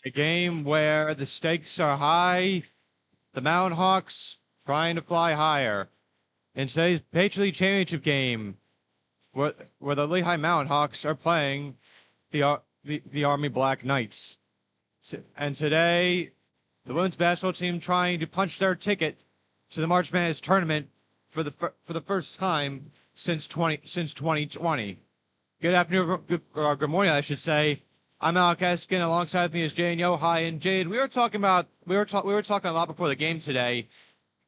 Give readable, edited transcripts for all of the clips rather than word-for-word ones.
A game where the stakes are high, the Mountain Hawks trying to fly higher. In today's Patriot League Championship game, where the Lehigh Mountain Hawks are playing the Army Black Knights. And today, the women's basketball team trying to punch their ticket to the March Madness tournament for the first time since 2020. Good afternoon, good morning, I should say. I'm Alec Eskin. Alongside me is Jane Yohai and Jade. We were talking a lot before the game today.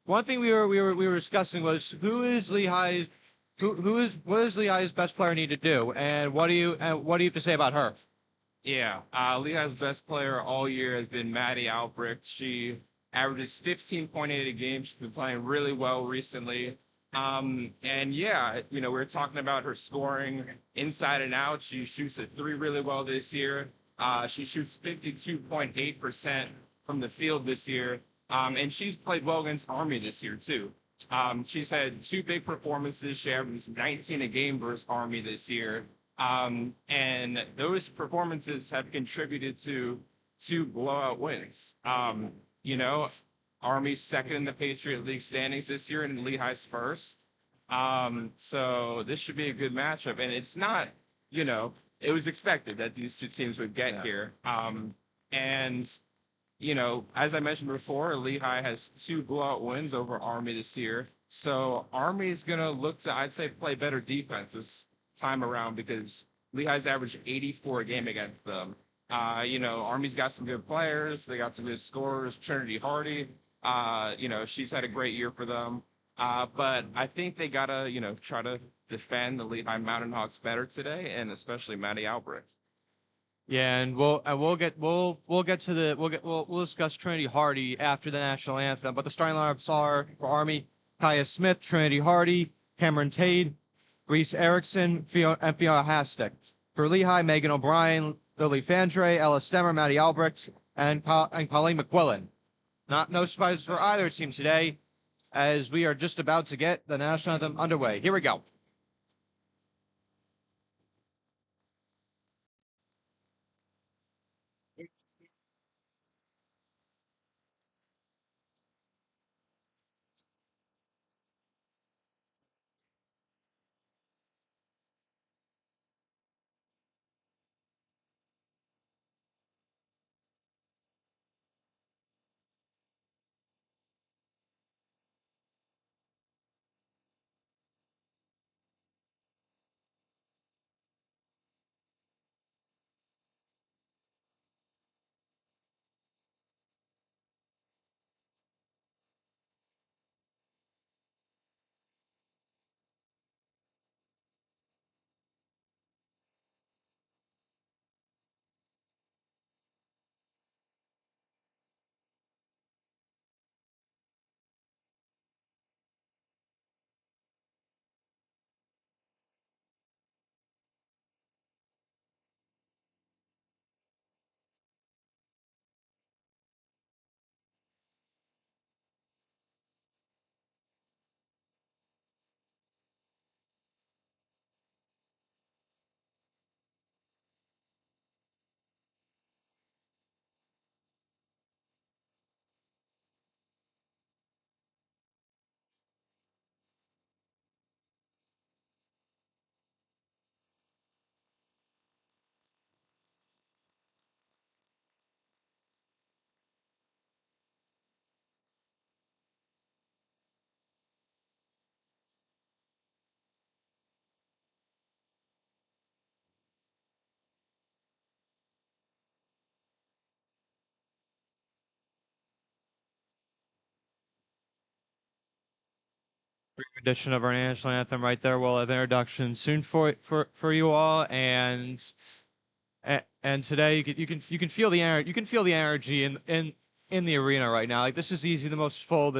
One thing we were discussing was what does Lehigh's best player need to do, and what do you have to say about her? Yeah, Lehigh's best player all year has been Maddie Albrecht. She averages 15.8 a game. She's been playing really well recently. And yeah, we were talking about her scoring inside and out. She shoots a three really well this year. She shoots 52.8% from the field this year. And she's played well against Army this year too. She's had two big performances. She averages 19 a game versus Army this year. And those performances have contributed to two blowout wins. You know, Army's second in the Patriot League standings this year, and Lehigh's first. So this should be a good matchup. And it's not, it was expected that these two teams would get here. And as I mentioned before, Lehigh has two blowout wins over Army this year. So Army is going to look to, I'd say, play better defense this time around because Lehigh's averaged 84 a game against them. Army's got some good players. They got some good scorers. Trinity Hardy, she's had a great year for them. But I think they got to, try to defend the Lehigh Mountain Hawks better today, and especially Maddie Albrecht. Yeah, and we'll discuss Trinity Hardy after the national anthem. But the starting lineups are for Army: Kaya Smith, Trinity Hardy, Cameron Tade, Reese Erickson, and Fiona Hastek. For Lehigh, Megan O'Brien, Lily Fandre, Ella Stemmer, Maddie Albrecht, and Colleen McQuillan. No surprises for either team today, as we are just about to get the national anthem underway. Here we go. Rendition of our national anthem right there. We'll have introduction soon for you all, and today you can feel the energy in the arena right now. Like, this is easily the most full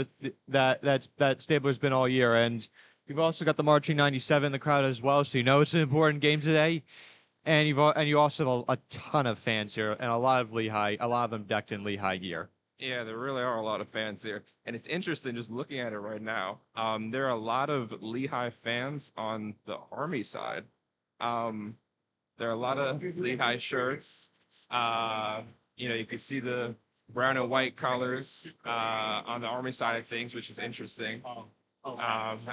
that Stabler's been all year, and you've also got the marching 97 in the crowd as well, so it's an important game today. And you also have a ton of fans here, and a lot of them decked in Lehigh gear. Yeah, there really are a lot of fans here. And it's interesting just looking at it right now. There are a lot of Lehigh fans on the Army side. Um, there are a lot of Lehigh shirts. You can see the brown and white colors on the Army side of things, which is interesting.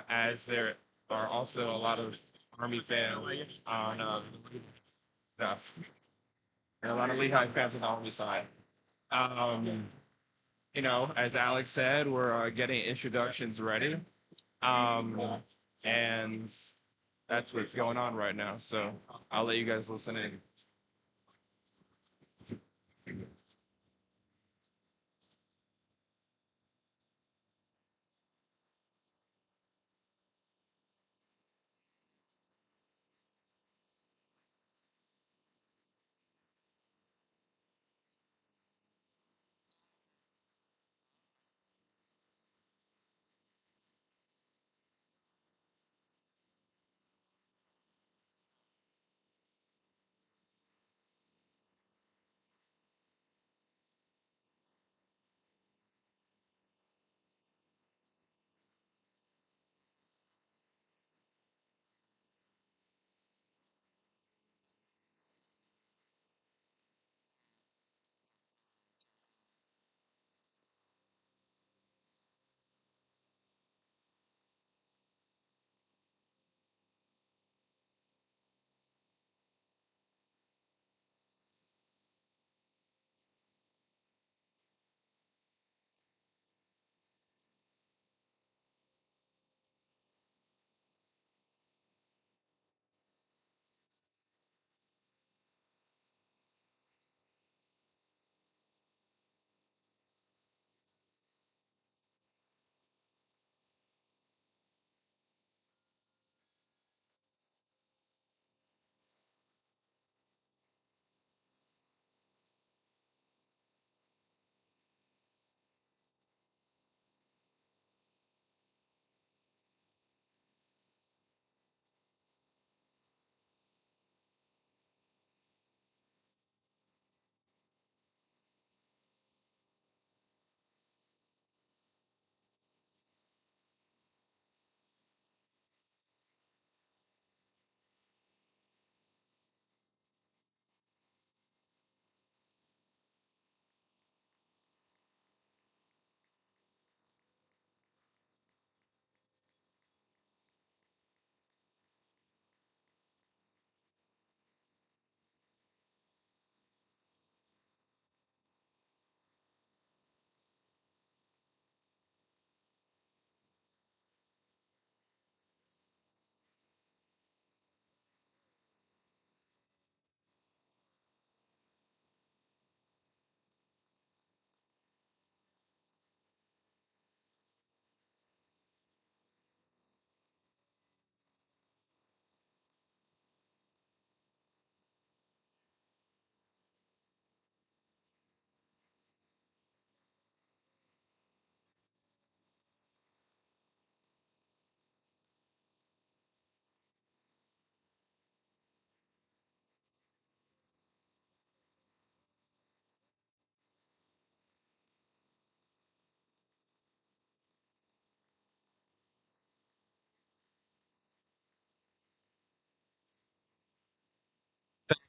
As there are also a lot of Army fans on us, and a lot of Lehigh fans on the Army side. Um, as Alex said, we're getting introductions ready. Um, and that's what's going on right now. So I'll let you guys listen in.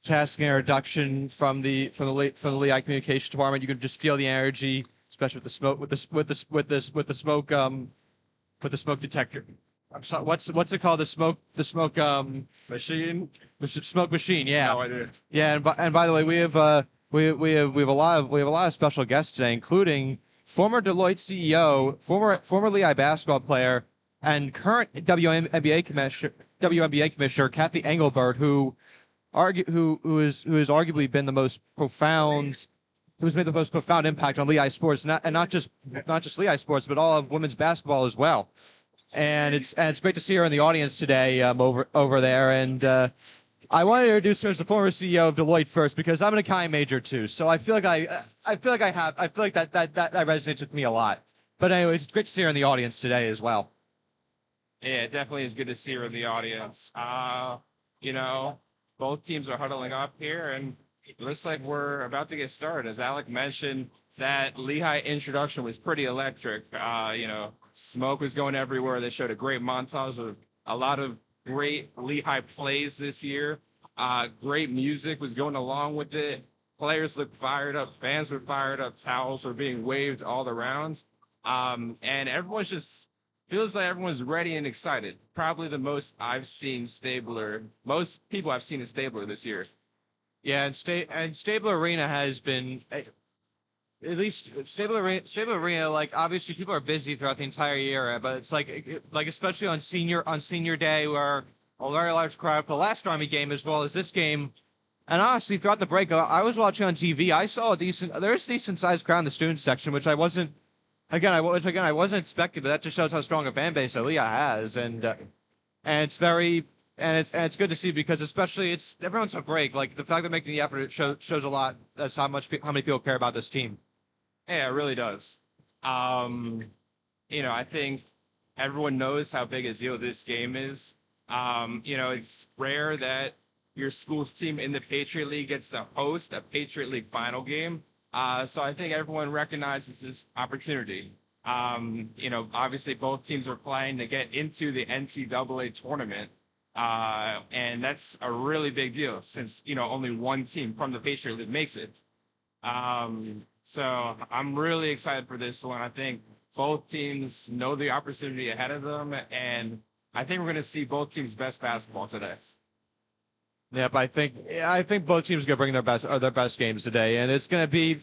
Fantastic introduction from the Lehigh Communication Department. You can just feel the energy, especially with the smoke with the smoke detector. I'm sorry, what's it called? The smoke Machine? smoke machine. Yeah, No idea. yeah. And by the way, we have a lot of special guests today, including former Deloitte CEO, former Lehigh basketball player, and current WNBA commissioner Kathy Engelbert, who has arguably been the most profound, who's made the most profound impact on Lehigh sports, not just Lehigh sports, but all of women's basketball as well. And it's great to see her in the audience today, over there. And I want to introduce her as the former CEO of Deloitte first, because I'm an accounting major too. So I feel like that resonates with me a lot. But anyways, it's great to see her in the audience today as well. Yeah, it definitely is good to see her in the audience. You know, both teams are huddling up here, and it looks like we're about to get started. As Alec mentioned, that Lehigh introduction was pretty electric. Smoke was going everywhere. They showed a great montage of a lot of great Lehigh plays this year. Great music was going along with it. Players look fired up, fans were fired up, towels were being waved all around. And everyone's just feels like everyone's ready and excited. Probably the most I've seen Stabler, most people I've seen in Stabler this year. Yeah, and Stabler Arena has been at least Stabler Arena. Like obviously people are busy throughout the entire year, but it's like especially on senior day where a very large crowd for the last Army game as well as this game. And honestly, throughout the break, I was watching on TV. I saw there's a decent sized crowd in the student section, which I wasn't. Which again I wasn't expecting, but that just shows how strong a fan base that Lehigh has, and it's very and it's good to see because especially it's everyone's on break. Like the fact they're making the effort shows a lot as how many people care about this team. Yeah, it really does. Um, I think everyone knows how big a deal this game is. It's rare that your school's team in the Patriot League gets to host a Patriot League final game. So I think everyone recognizes this opportunity. Obviously both teams are playing to get into the NCAA tournament. And that's a really big deal since, only one team from the Patriot League makes it. So I'm really excited for this one. I think both teams know the opportunity ahead of them, and I think we're going to see both teams' best basketball today. Yep, I think both teams are gonna bring their best games today, and it's gonna be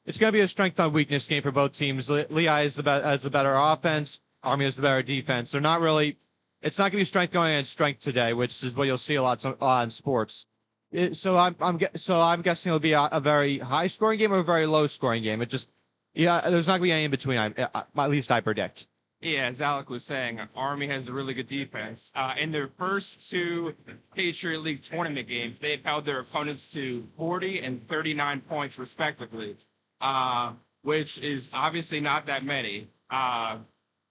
a strength on weakness game for both teams. Lehigh has the better offense, Army has the better defense. They're not really. It's not gonna be strength going against strength today, which is what you'll see a lot in sports. So I'm guessing it'll be a very high scoring game or a very low scoring game. There's not gonna be any in between. At least I predict. Yeah, as Alec was saying, Army has a really good defense. In their first two Patriot League tournament games, they've held their opponents to 40 and 39 points respectively, which is obviously not that many.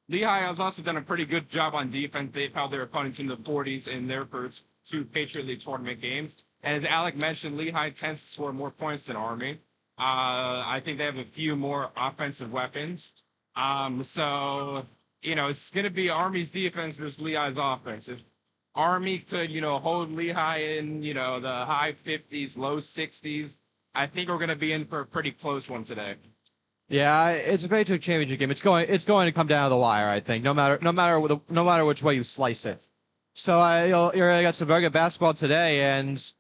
Lehigh has also done a pretty good job on defense. They've held their opponents in the 40s in their first two Patriot League tournament games. And as Alec mentioned, Lehigh tends to score more points than Army. I think they have a few more offensive weapons. So it's going to be Army's defense versus Lehigh's offense. If Army could, hold Lehigh in, the high 50s, low 60s, I think we're going to be in for a pretty close one today. Yeah, it's a Patriot championship game. It's going to come down to the wire. I think no matter which way you slice it. So you're gonna get some very good basketball today, and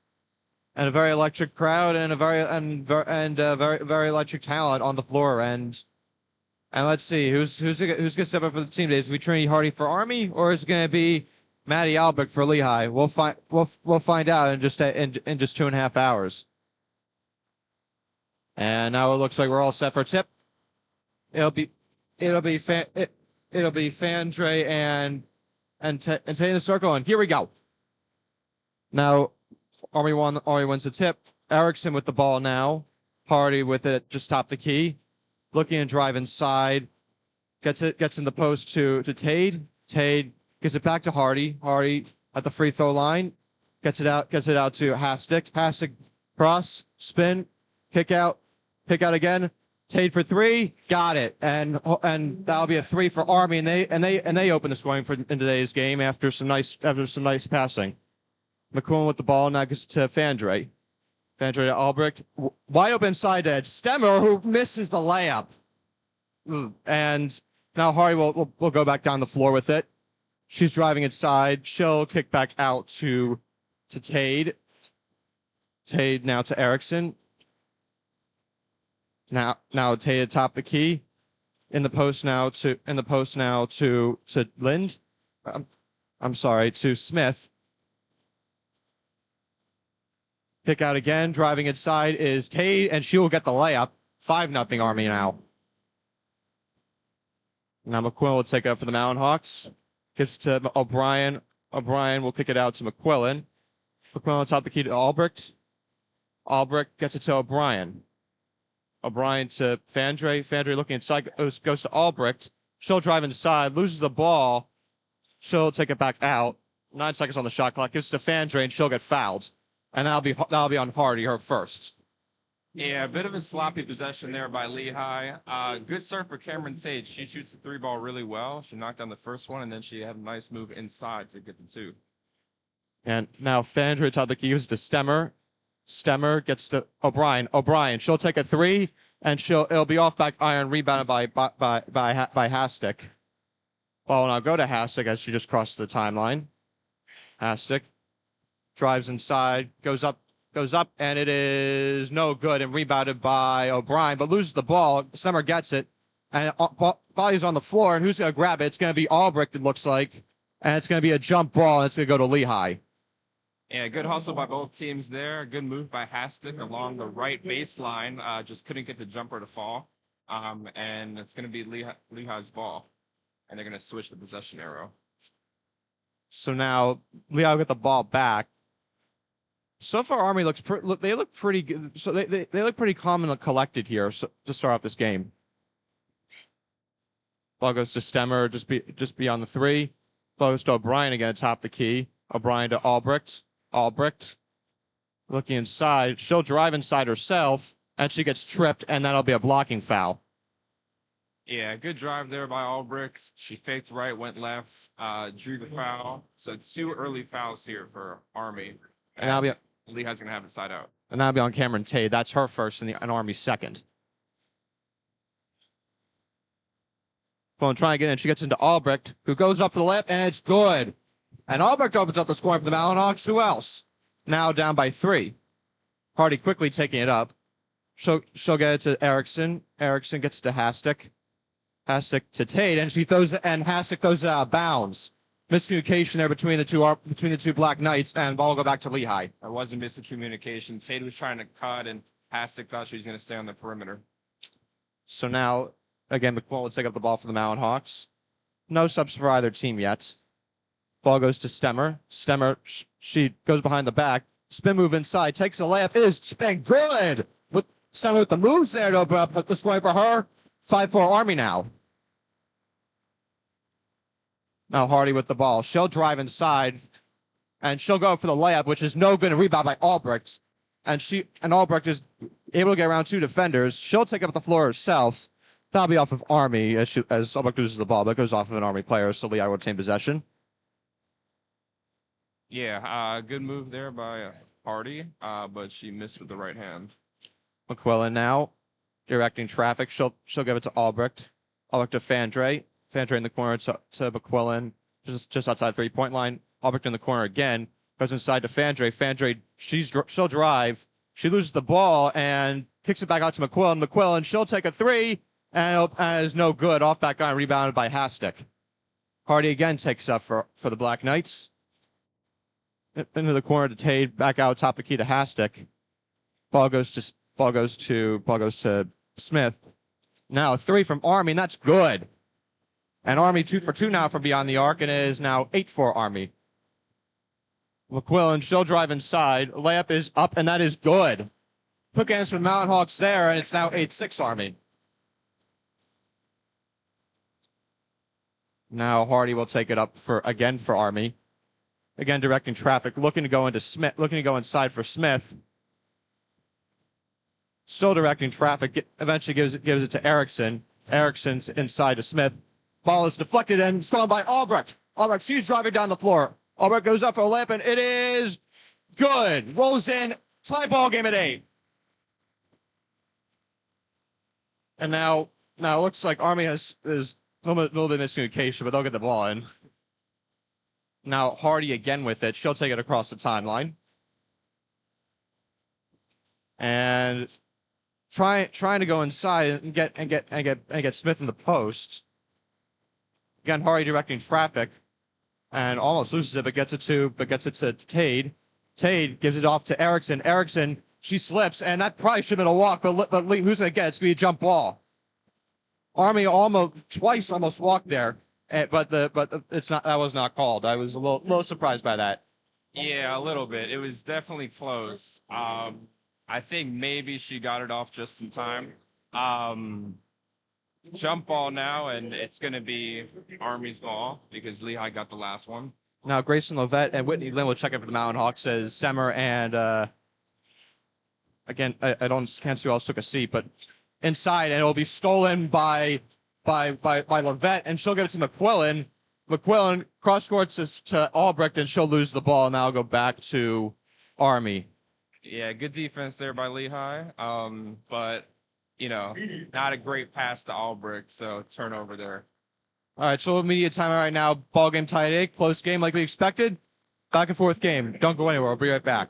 a very electric crowd, and a very electric talent on the floor, and let's see who's gonna step up for the team today. Is it Trinity Hardy for Army, or is it gonna be Maddie Albrecht for Lehigh? We'll find out in just 2.5 hours. And now it looks like we're all set for tip. It'll be Fandre and taking the circle, and here we go. Now Army wins the tip. Erickson with the ball now. Hardy with it just top the key. Looking and drive inside. Gets in the post to Tade. Tade gets it back to Hardy. Hardy at the free throw line. Gets it out to Hastic. Hastic cross, spin, kick out again. Tade for three, got it. And that'll be a three for Army, and they open the scoring in today's game after some nice passing. McQuillan with the ball now gets to Fandre. Fandre to Albrecht. Wide open side edge. Stemmer, who misses the layup. And now Hardy will go back down the floor with it. She's driving inside. She'll kick back out to Tade. Tade now to Erickson. Now Tade atop the key. In the post now to Lind. I'm sorry, to Smith. Pick out again. Driving inside is Tade, and she will get the layup. 5-0 Army now. Now McQuillan will take it up for the Mountain Hawks. Gives to O'Brien. O'Brien will kick it out to McQuillan. McQuillan on top the key to Albrecht. Albrecht gets it to O'Brien. O'Brien to Fandre. Fandre looking inside, goes to Albrecht. She'll drive inside, loses the ball. She'll take it back out. 9 seconds on the shot clock. Gives to Fandre, and she'll get fouled. And that'll be on Hardy, her first. Yeah, a bit of a sloppy possession there by Lehigh. Good start for Cameron Tate. She shoots the 3 ball really well. She knocked down the first one, and then she had a nice move inside to get the 2. And now Fandre top the key, gives to Stemmer. Stemmer gets to O'Brien. O'Brien, she'll take a three, and it'll be off back iron, rebounded by Hastic. Ball will now go to Hastic as she just crossed the timeline. Hastic drives inside, goes up, and it is no good and rebounded by O'Brien, but loses the ball. Stemmer gets it, and body's on the floor, and who's going to grab it? It's going to be Albrecht, it looks like, and it's going to be a jump ball, and it's going to go to Lehigh. Yeah, good hustle by both teams there. Good move by Hastic along the right baseline. Just couldn't get the jumper to fall. And it's going to be Lehigh's ball. And they're going to switch the possession arrow. So now Lehigh will get the ball back. So far, Army they look pretty good. So they look pretty calm and collected here to start off this game. Ball goes to Stemmer, just be on the three. Ball goes to O'Brien again, top the key. O'Brien to Albrecht. Albrecht looking inside. She'll drive inside herself, and she gets tripped, and that'll be a blocking foul. Yeah, good drive there by Albrecht. She faked right, went left, drew the foul. So 2 early fouls here for Army. And Lehigh's going to have it side out. And that'll be on Cameron Tate. That's her first and Army's second. Well, trying to get in. She gets into Albrecht, who goes up for the layup, and it's good. And Albrecht opens up the scoring for the Mountain Hawks. Who else? Now down by 3. Hardy quickly taking it up. She'll get it to Erickson. Erickson gets to Hastic. Hastic to Tate, and Hastic throws it out of bounds. Miscommunication there between the two Black Knights, and ball will go back to Lehigh. It wasn't miscommunication. Tate was trying to cut, and Hastic thought she was going to stay on the perimeter. So now, again, McQuillan will take up the ball for the Mountain Hawks. No subs for either team yet. Ball goes to Stemmer. Stemmer, she goes behind the back. Spin move inside, takes a layup. It is good. With Stemmer with the moves there to open up the scoring for her. 5-4 Army now. Now Hardy with the ball. She'll drive inside, and she'll go for the layup, which is no good, and rebound by Albrecht. And Albrecht is able to get around 2 defenders. She'll take up the floor herself. That'll be off of Army as Albrecht loses the ball, but it goes off of an Army player, so Lehigh will retain possession. Yeah, good move there by Hardy, but she missed with the right hand. McQuillan now directing traffic. She'll give it to Albrecht. Albrecht to Fandre. Fandre in the corner to McQuillan, just outside 3-point line. Albrecht in the corner again. Goes inside to Fandre. Fandre, she'll drive. She loses the ball and kicks it back out to McQuillan. McQuillan, she'll take a 3, and is no good. Off back line, rebounded by Hastic. Hardy again takes up for the Black Knights. Into the corner to Tate, back out top the key to Hastic. Ball goes to Smith. Now a 3 from Army, and that's good. And Army 2 for 2 now from beyond the arc, and it is now 8-4 Army. McQuillan, she'll drive inside. Layup is up, and that is good. Quick answer from Mountain Hawks there, and it's now 8-6 Army. Now Hardy will take it up for Army. Again, directing traffic, looking to go inside for Smith. Still directing traffic. Eventually gives it to Erickson. Erickson's inside to Smith. Ball is deflected and stolen by Albrecht. Albrecht, she's driving down the floor. Albrecht goes up for a layup, and it is good. Rolls in. Tie ball game at 8. And now it looks like Army is a little bit of miscommunication, but they'll get the ball in. Now Hardy again with it. She'll take it across the timeline. And trying to go inside and get Smith in the post. Again, Hardy directing traffic, and almost loses it, but gets it to Tate. Tate gives it off to Erickson. Erickson, she slips, and that probably should have been a walk, but who's gonna get it? It's gonna be a jump ball. Army twice almost walked there, but it's not. That was not called. I was a little surprised by that. Yeah, a little bit. It was definitely close. I think maybe she got it off just in time. Jump ball now, and it's going to be Army's ball because Lehigh got the last one. Now Grayson Lovett and Whitney Lynn will check in for the Mountain Hawks as Stemmer and again I can't see who else took a seat, but inside, and it'll be stolen by Lovett, and she'll give it to McQuillan. McQuillan cross courts to Albrecht, and she'll lose the ball, and that'll go back to Army. Yeah, good defense there by Lehigh. But not a great pass to Albrecht, so turnover there. All right, so immediate timeout right now. Ball game tied 8. Close game like we expected. Back and forth game. Don't go anywhere. I'll be right back.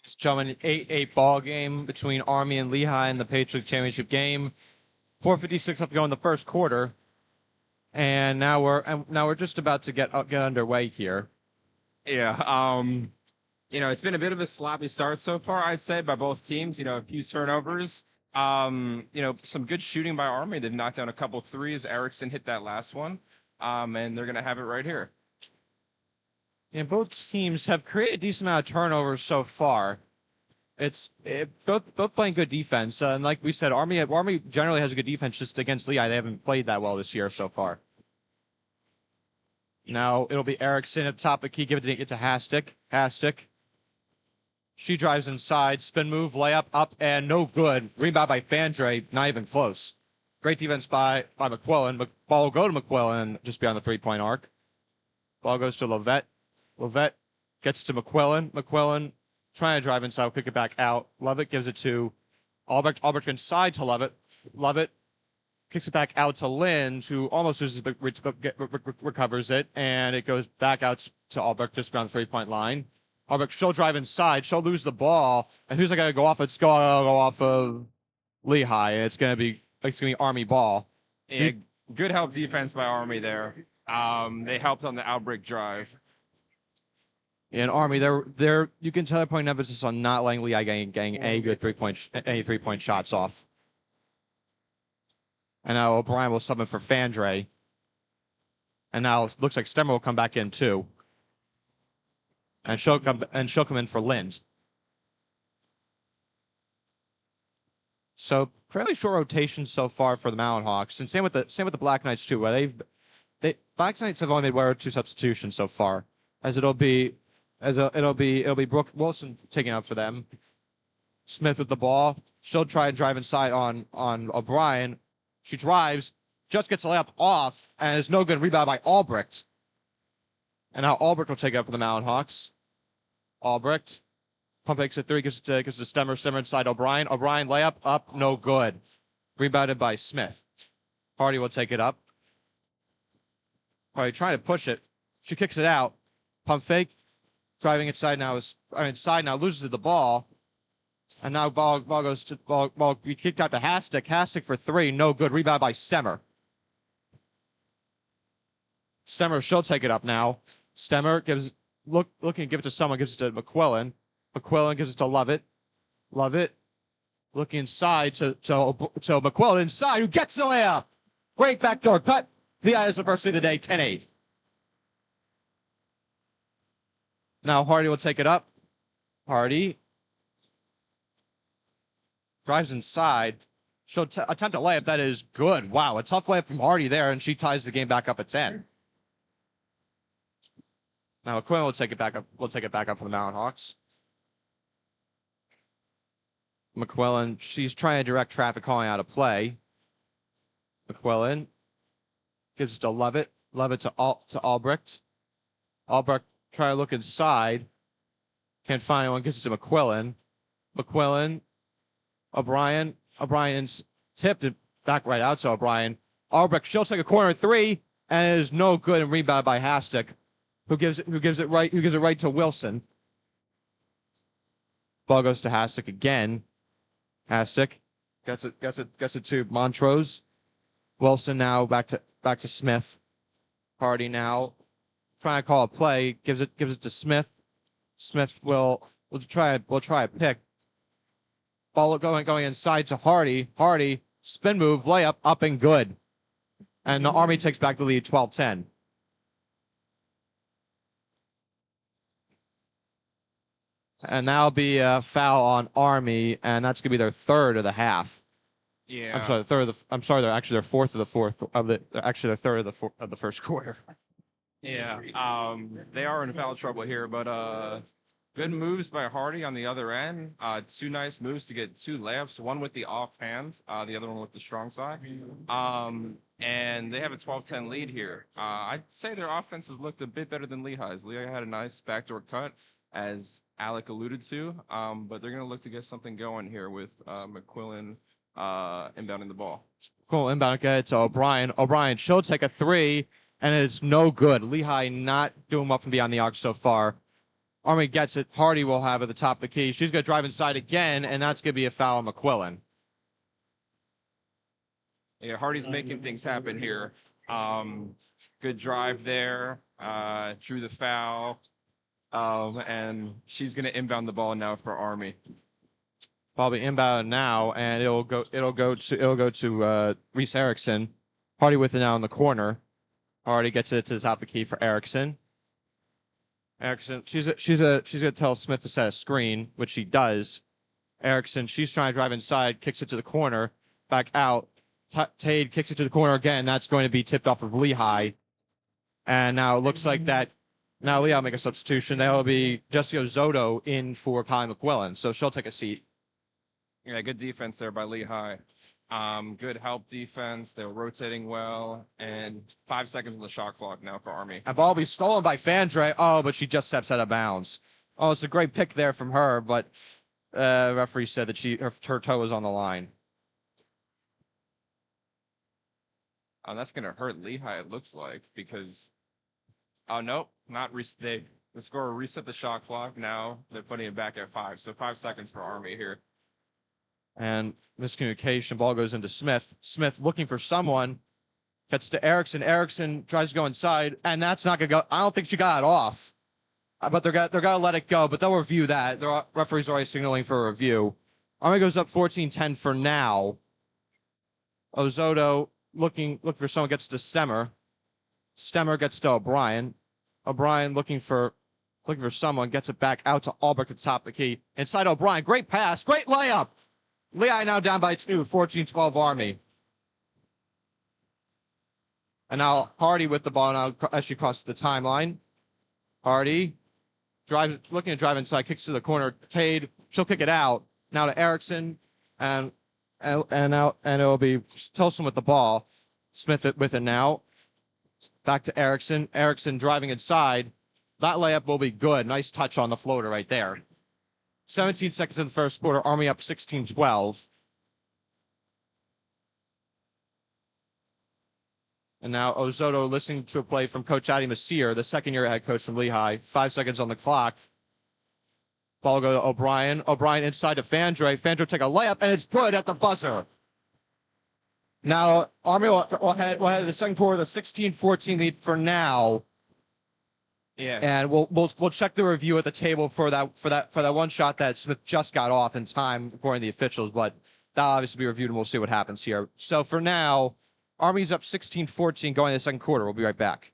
It's jumping 8-8 ball game between Army and Lehigh in the Patriot Championship game. 4:56 left to go in the first quarter, and now we're just about to get underway here. Yeah. It's been a bit of a sloppy start so far, I'd say, by both teams. A few turnovers. Some good shooting by Army. They've knocked down a couple threes. Erickson hit that last one. And they're gonna have it right here. And both teams have created a decent amount of turnovers so far. Both playing good defense, and like we said, Army generally has a good defense. Just against Lehigh, they haven't played that well this year so far. Now it'll be Erickson at top of the key. Give it to Hastic. Hastic. She drives inside. Spin move. Layup. Up. And no good. Rebound by Fandre. Not even close. Great defense by McQuillan. Ball will go to McQuillan just beyond the three-point arc. Ball goes to Lovett. Lovett gets to McQuillan. McQuillan trying to drive inside. Will kick it back out. Lovett gives it to Albrecht. Albrecht inside to Lovett. Lovett kicks it back out to Lind, who almost loses, but recovers it, and it goes back out to Albrecht just beyond the three-point line. Albrecht, she'll drive inside, she'll lose the ball, and who's going to go off? It's going to go off of Lehigh. It's going to be Army ball. Yeah, good help defense by Army there. They helped on the Albrecht drive. In Army, they're you can tell they're putting emphasis on not letting Lehigh getting any good 3-point shots off. And now O'Brien will sub in for Fandre. And now it looks like Stemmer will come back in too. And she'll come in for Lind. So fairly short rotation so far for the Mountain Hawks, and same with the Black Knights too. Where Black Knights have only made 1 or 2 substitutions so far, as it'll be Brooke Wilson taking out for them. Smith with the ball. She'll try and drive inside on O'Brien. She drives, just gets a layup off, and is no good. Rebound by Albrecht. And now Albrecht will take it up for the Mountain Hawks. Albrecht. Pump fakes at 3, gives it to Stemmer. Stemmer inside O'Brien. O'Brien layup, up, no good. Rebounded by Smith. Hardy will take it up. Hardy trying to push it. She kicks it out. Pump fake. Driving inside now loses the ball. And now ball goes to ball be kicked out to Hastic. Hastic for 3, no good. Rebound by Stemmer. Stemmer, she'll take it up now. Stemmer looking to give it to someone, gives it to McQuillan. McQuillan gives it to Lovett. Lovett looking inside to McQuillan inside, who gets the layup. Great backdoor cut. Lehigh is the first of the day, 10-8. Now Hardy will take it up. Hardy drives inside. She'll attempt a layup that is good. Wow, a tough layup from Hardy there, and she ties the game back up at 10. Now McQuillan will take it back up. We'll take it back up for the Mountain Hawks. McQuillan, she's trying to direct traffic, calling out a play. McQuillan gives it to Lovett. Lovett to Albrecht. Albrecht try to look inside. Can't find anyone. Gives it to McQuillan. McQuillan. O'Brien. O'Brien's tipped it back right out to O'Brien. Albrecht, she'll take a corner 3, and it is no good and rebounded by Hastic, who gives it right to Wilson. Ball goes to Hastic again. Hastic gets it to Montrose. Wilson now back to Smith. Hardy now trying to call a play. Gives it to Smith. Smith will try a pick. Ball going inside to Hardy. Hardy spin move, layup, up and good. And the Army takes back the lead, 12-10. And that'll be a foul on Army, and that's gonna be their 3rd of the half. Yeah. I'm sorry, they're actually their 4th of the 4th of the. Actually, their 3rd of the first quarter. Yeah. They are in foul trouble here, but good moves by Hardy on the other end. 2 nice moves to get 2 layups. One with the offhand, the other one with the strong side. And they have a 12-10 lead here. I'd say their offense has looked a bit better than Lehigh's. Lehigh had a nice backdoor cut, as Alec alluded to, but they're going to look to get something going here with McQuillan inbounding the ball. Cool, inbound get to O'Brien. O'Brien, she'll take a 3, and it's no good. Lehigh not doing well from beyond the arc so far. Army gets it. Hardy will have at the top of the key. She's going to drive inside again, and that's going to be a foul on McQuillan. Yeah, Hardy's making things happen here. Good drive there. Drew the foul. And she's going to inbound the ball now for Army. Probably inbound now, and it'll go to Reese Erickson. Hardy with it now in the corner. Hardy gets it to the top of the key for Erickson. Erickson, she's gonna tell Smith to set a screen, which she does. Erickson, she's trying to drive inside, kicks it to the corner, back out. Tade kicks it to the corner again. That's going to be tipped off of Lehigh. And now it looks like that. Now Lehigh will make a substitution. That'll be Jessica Zotto in for Kylie McQuillan, so she'll take a seat. Yeah, good defense there by Lehigh. Good help defense. They were rotating well, and 5 seconds on the shot clock now for Army. And ball will be stolen by Fandre. Oh, but she just steps out of bounds. Oh, it's a great pick there from her, but referee said that her toe was on the line. That's gonna hurt Lehigh, it looks like, because nope, not the scorer reset the shot clock. Now they're putting it back at 5. So 5 seconds for Army here. And miscommunication. Ball goes into Smith. Smith looking for someone. Gets to Erickson. Erickson tries to go inside, and that's not going to go. I don't think she got it off. but they're gonna let it go. But they'll review that. The referee's already signaling for a review. Army goes up 14-10 for now. Ozoto looking for someone, gets to Stemmer. Stemmer gets to O'Brien. O'Brien looking for someone, gets it back out to Albrecht at the top of the key. Inside O'Brien, great pass, great layup. Lehigh now down by 2, 14-12 Army. And now Hardy with the ball now as she crosses the timeline. Hardy looking to drive inside, kicks to the corner. Cade, she'll kick it out. Now to Erickson, and it'll be Tilson with the ball. Smith with it now. Back to Erickson. Erickson driving inside. That layup will be good. Nice touch on the floater right there. 17 seconds in the first quarter. Army up 16-12. And now Ozoto listening to a play from Coach Addy Messier, the second-year head coach from Lehigh. 5 seconds on the clock. Ball go to O'Brien. O'Brien inside to Fandre. Fandre take a layup, and it's good at the buzzer. Now, Army will head the second quarter with a 16-14 lead for now. Yeah. And we'll check the review at the table for that one shot that Smith just got off in time, according to the officials, but that'll obviously be reviewed and we'll see what happens here. So for now, Army's up 16-14 going into the second quarter. We'll be right back.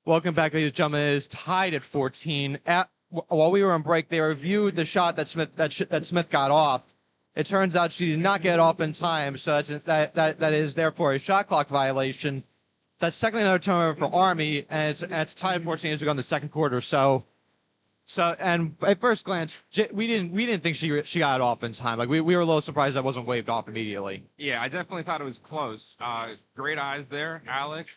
Welcome back, ladies and gentlemen. It is tied at 14. While we were on break, they reviewed the shot that Smith got off. It turns out she did not get it off in time, so that is therefore a shot clock violation. That's technically another turnover for Army, and it's tied at 14 as we go in the second quarter. So and at first glance, we didn't think she got it off in time. Like we were a little surprised that wasn't waved off immediately. Yeah, I definitely thought it was close. Great eyes there, Alec.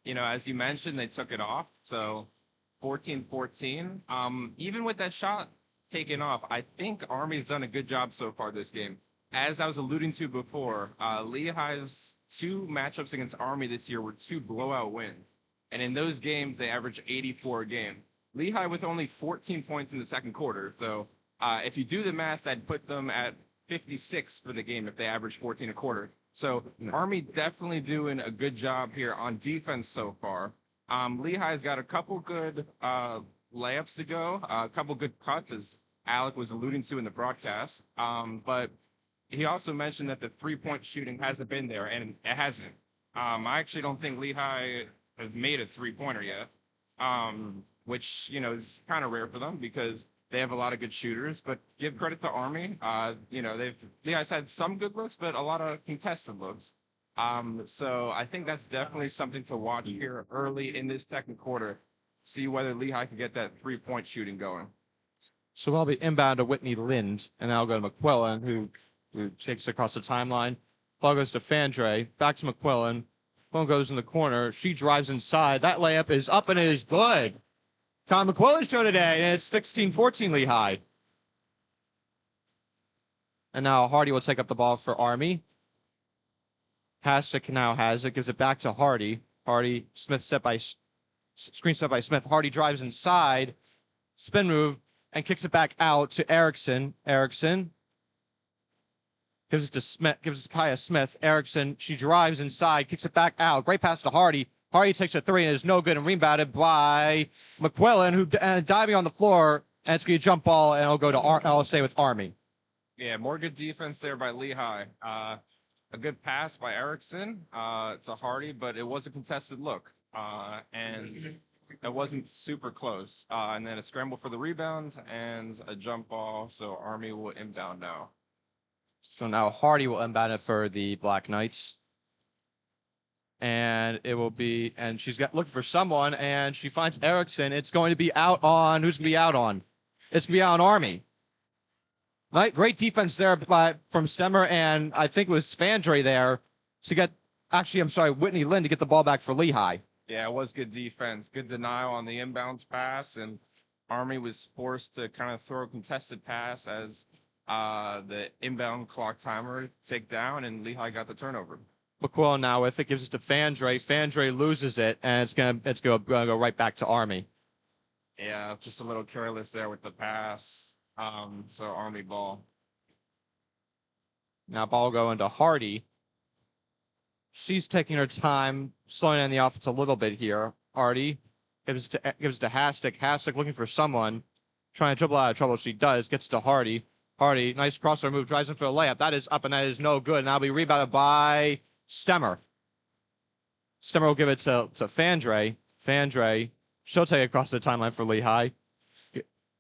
As you mentioned, they took it off. So 14-14. Even with that shot taken off, I think Army's done a good job so far this game. As I was alluding to before, Lehigh's 2 matchups against Army this year were 2 blowout wins. And in those games, they averaged 84 a game. Lehigh with only 14 points in the second quarter. So if you do the math, that'd put them at 56 for the game if they average 14 a quarter. So Army definitely doing a good job here on defense so far. Lehigh's got a couple good layups to go, a couple good cuts, as Alec was alluding to in the broadcast. But he also mentioned that the three-point shooting hasn't been there, and it hasn't. I actually don't think Lehigh has made a three-pointer yet, which is kind of rare for them because they have a lot of good shooters. But give credit to Army. Lehigh's had some good looks, but a lot of contested looks. So I think that's definitely something to watch here early in this second quarter. See whether Lehigh can get that three-point shooting going. So I'll be inbound to Whitney Lind, and then I'll go to McQuillan, who takes it across the timeline. Ball goes to Fandre, back to McQuillan. Ball goes in the corner. She drives inside. That layup is up and it is good. Tom McQuillan's show today, and it's 16-14 Lehigh. And now Hardy will take up the ball for Army. Hasek now has it, gives it back to Hardy. Hardy, screen set by Smith. Hardy drives inside, spin move, and kicks it back out to Erickson. Erickson gives it to Smith, gives it to Kaya Smith. Erickson, she drives inside, kicks it back out. Great pass to Hardy. Hardy takes a three and is no good and rebounded by McQuillan, who diving on the floor, and it's going to be a jump ball, and it'll go to I'll stay with Army. Yeah, more good defense there by Lehigh. A good pass by Erickson to Hardy, but it was a contested look, and it wasn't super close. And then a scramble for the rebound and a jump ball, so Army will inbound now. So now Hardy will inbound it for the Black Knights. And it will be, and she's looking for someone, and she finds Erickson. It's going to be out on, who's going to be out on? It's going to be out on Army. Great defense there from Stemmer, and I think it was Fandre there to get, Whitney Lind to get the ball back for Lehigh. Yeah, it was good defense. Good denial on the inbounds pass, and Army was forced to kind of throw a contested pass as the inbound clock timer ticked down, and Lehigh got the turnover. McQuillan now with it, gives it to Fandre. Fandre loses it, and it's gonna go right back to Army. Yeah, just a little careless there with the pass. So Army ball. Now ball going to Hardy. She's taking her time, slowing down the offense a little bit here. Hardy gives it to Hasek. Hasek looking for someone, trying to dribble out of trouble. She does. Gets to Hardy. Hardy, nice crossover move, drives in for a layup. That is up, and that is no good. And that'll be rebounded by Stemmer. Stemmer will give it to Fandre. Fandre, she'll take it across the timeline for Lehigh.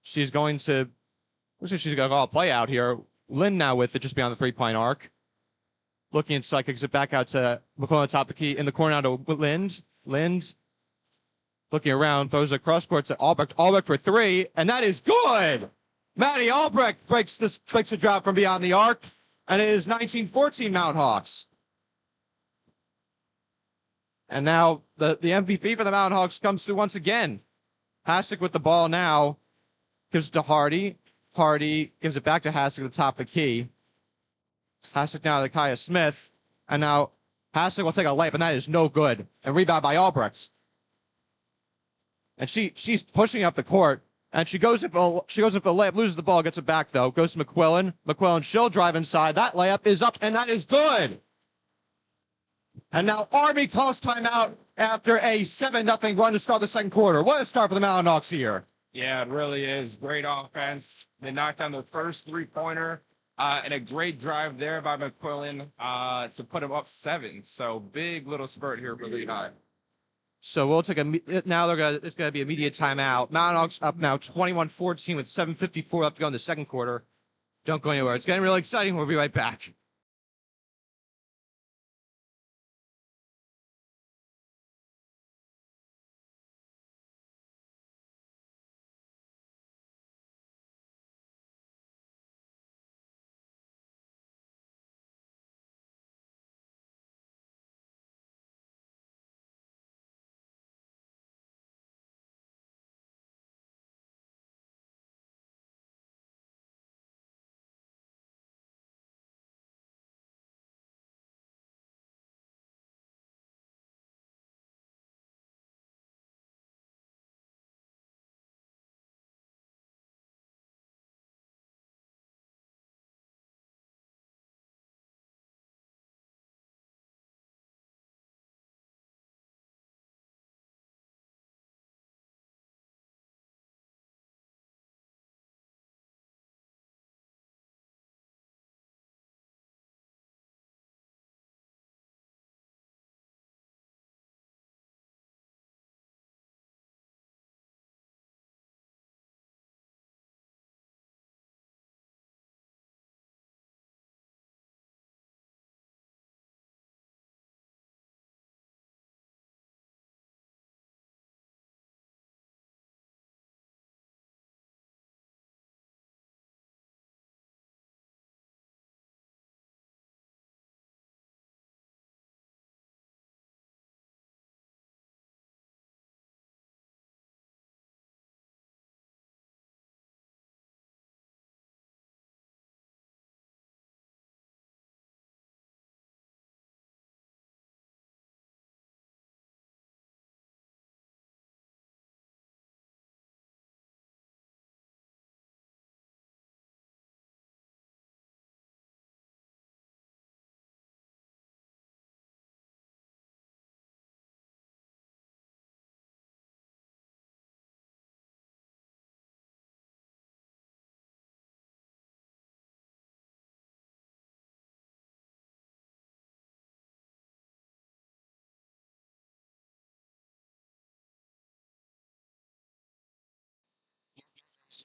She's going to, looks like she's going to call a play out here. Lind now with it just beyond the three-point arc. Looking inside, kicks it back out to McClellan on top of the key. In the corner now to Lind. Lind, looking around, throws a cross court to Albrecht. Albrecht for three, and that is good! Maddie Albrecht breaks a drop from beyond the arc, and it is 19-14 Mount Hawks. And now the MVP for the Mountain Hawks comes through once again. Hasek with the ball now. Gives it to Hardy. Hardy gives it back to Hasek at the top of the key. Hasek now to Kaya Smith. And now Hasek will take a layup, and that is no good. And rebound by Albrecht. And she's pushing up the court. And she goes in for the layup, loses the ball, gets it back, though. Goes to McQuillan. McQuillan, she'll drive inside. That layup is up, and that is good. And now Army calls timeout after a 7-0 run to start the second quarter. What a start for the Mountain Hawks here. Yeah, it really is. Great offense. They knocked down the first three-pointer, and a great drive there by McQuillan to put them up 7. So big little spurt here for Lehigh. So we'll take it's gonna be immediate timeout. Mountain Hawks up now 21-14 with 7:54 left to go in the second quarter. Don't go anywhere. It's getting really exciting. We'll be right back.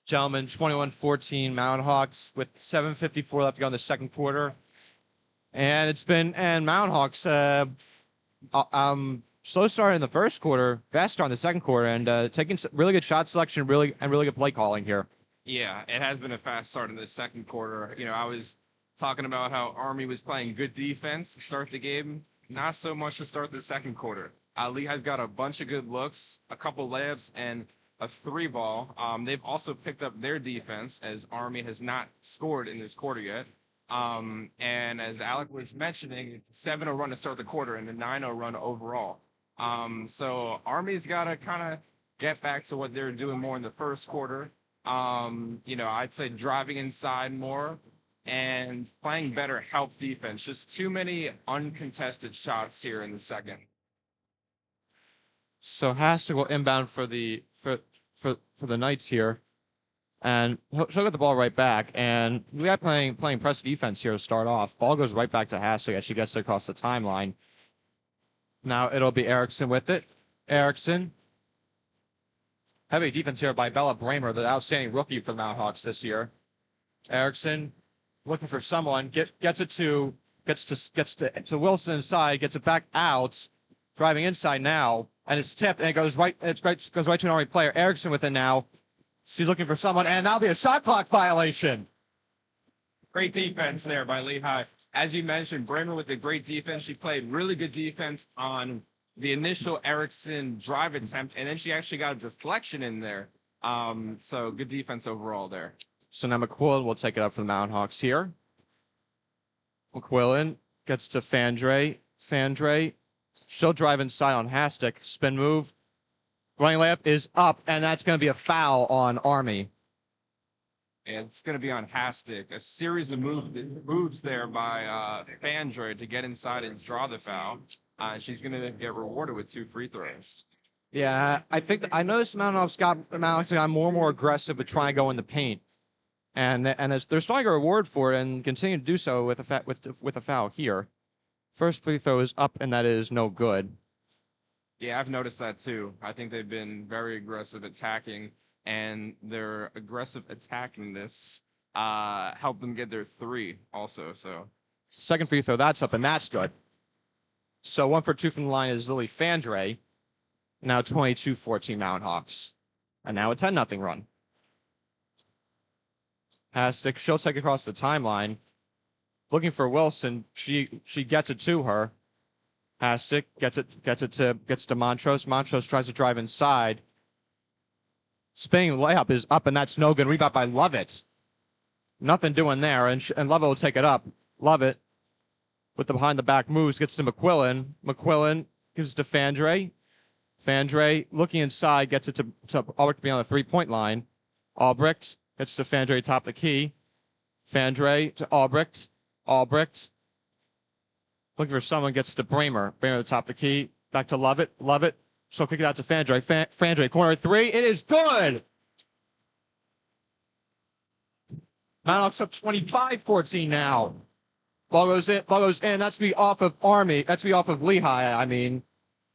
Gentlemen, 21-14 Mountain Hawks with 7:54 left to go in the second quarter. And Mountain Hawks, slow start in the first quarter, fast start in the second quarter, and taking really good shot selection, really good play calling here. Yeah, it has been a fast start in the second quarter. I was talking about how Army was playing good defense to start the game, not so much to start the second quarter. Lehigh's got a bunch of good looks, a couple layups, and a three ball. They've also picked up their defense as Army has not scored in this quarter yet. And as Alec was mentioning, it's a 7-0 run to start the quarter and a 9-0 run overall. So Army's got to kind of get back to what they're doing more in the first quarter. I'd say driving inside more and playing better help defense. Just too many uncontested shots here in the second. So has to go inbound for the Knights here, and she'll get the ball right back. And we got playing press defense here to start off. Ball goes right back to Hastig as she gets it across the timeline. Now it'll be Erickson with it. Erickson. Heavy defense here by Bella Bramer, the outstanding rookie for the Mountain Hawks this year. Erickson looking for someone, gets to Wilson inside, gets it back out, driving inside now, and it's tipped and it goes right to an Army player. Erickson with it now. She's looking for someone, and that'll be a shot clock violation. Great defense there by Lehigh. As you mentioned, Bramer with the great defense. She played really good defense on the initial Erickson drive attempt, and then she actually got a deflection in there. So good defense overall there. So now McQuillan will take it up for the Mountain Hawks here. McQuillan gets to Fandre. Fandre, she'll drive inside on Hastic. Spin move. Running layup is up, and that's going to be a foul on Army. And it's going to be on Hastic. A series of moves there by Fandre to get inside and draw the foul. She's going to get rewarded with 2 free throws. Yeah, I noticed Mountain Hawks got more and more aggressive with trying to go in the paint, and they're starting a reward for it and continue to do so with a foul here. First free throw is up, and that is no good. Yeah, I've noticed that too. I think they've been very aggressive attacking, and their aggressive attacking this helped them get their 3 also. So second free throw, that's up, and that's good. So 1 for 2 from the line is Lily Fandre. Now 22-14 Mountain Hawks. And now a 10-0 run. Hastic, she'll take across the timeline. Looking for Wilson. She gets it to her. Hastic gets to Montrose. Montrose tries to drive inside. Spinning layup is up, and that's no good. Rebound by Lovett. Nothing doing there, and Lovett will take it up. Lovett with the behind-the-back moves, gets to McQuillan. McQuillan gives it to Fandre. Fandre looking inside, gets it to Albrecht beyond the three-point line. Albrecht gets to Fandre top the key. Fandre to Albrecht. Albrecht looking for someone, gets to Bramer. Bramer at the top of the key. Back to Lovett. Lovett. So kick it out to Fandre. Fandre, corner 3. It is good! Mountain Hawks up 25-14 now. Ball goes in. That's to be off of Army. That's to be off of Lehigh, I mean.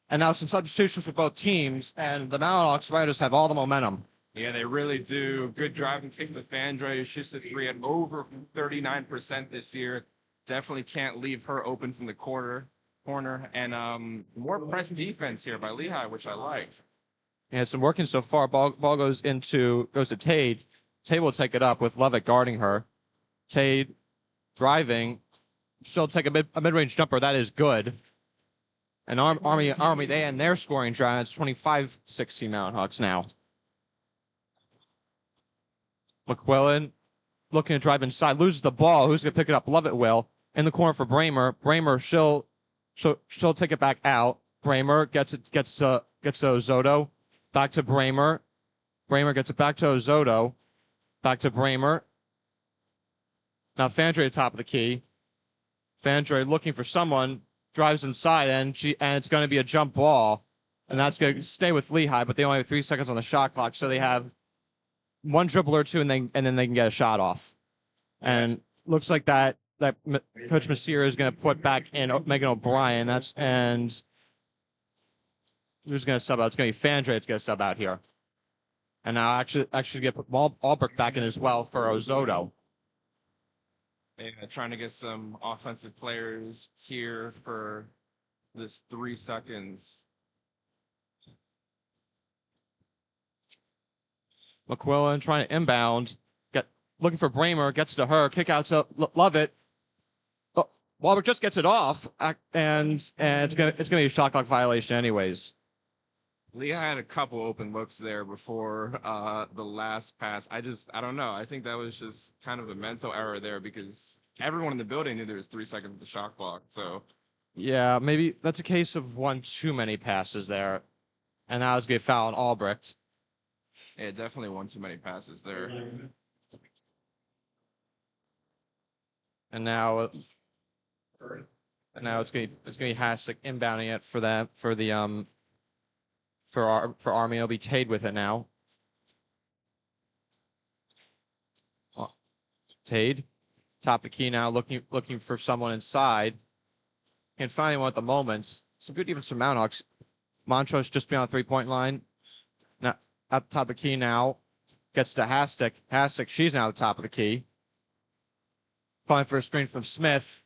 And now some substitutions for both teams. And the Mountain Hawks Riders have all the momentum. Yeah, they really do. Good driving kick to Fandre, who shoots the 3 at over 39% this year. Definitely can't leave her open from the corner. And more press defense here by Lehigh, which I like. Yeah, it's been working so far. Ball goes to Tade. Tade will take it up with Lovett guarding her. Tade driving. She'll take a mid-range jumper. That is good. And Army, they end their scoring drive. It's 25-16 Mountain Hawks now. McQuillan looking to drive inside, loses the ball. Who's going to pick it up? Lovett will. In the corner for Bramer. Bramer, she'll take it back out. Bramer gets to Ozotto. Back to Bramer. Bramer gets it back to Ozotto. Back to Bramer. Now Fandre at the top of the key. Fandre looking for someone, drives inside, and it's going to be a jump ball. And that's going to stay with Lehigh, but they only have 3 seconds on the shot clock, so they have one dribble or two, and then they can get a shot off. And looks like that Coach Messire is going to put back in Megan O'Brien. And who's going to sub out? It's going to be Fandre that's going to sub out here. And now actually get Albrecht back in as well for Ozoto. And trying to get some offensive players here for this 3 seconds. McQuillan trying to inbound, looking for Bramer, gets to her, kick out to Lovett. Oh, Albrecht just gets it off, and it's gonna be a shot clock violation anyways. Lehigh had a couple open looks there before the last pass. I don't know. I think that was just kind of a mental error there because everyone in the building knew there was 3 seconds of the shot clock. So yeah, maybe that's a case of one too many passes there, and now it's gonna be a foul on Albrecht. yeah, definitely one too many passes there. And now it's gonna be Hasek inbounding it for them for Army. It'll be Tade with it now. Tade, top the key now, looking for someone inside. Can't find anyone at the moment. Some good defense from Mount Hawks. Montrose just beyond the 3-point line. Now up top of the key now. Gets to Hasek. Hasek, she's now at the top of the key. Calling for a screen from Smith.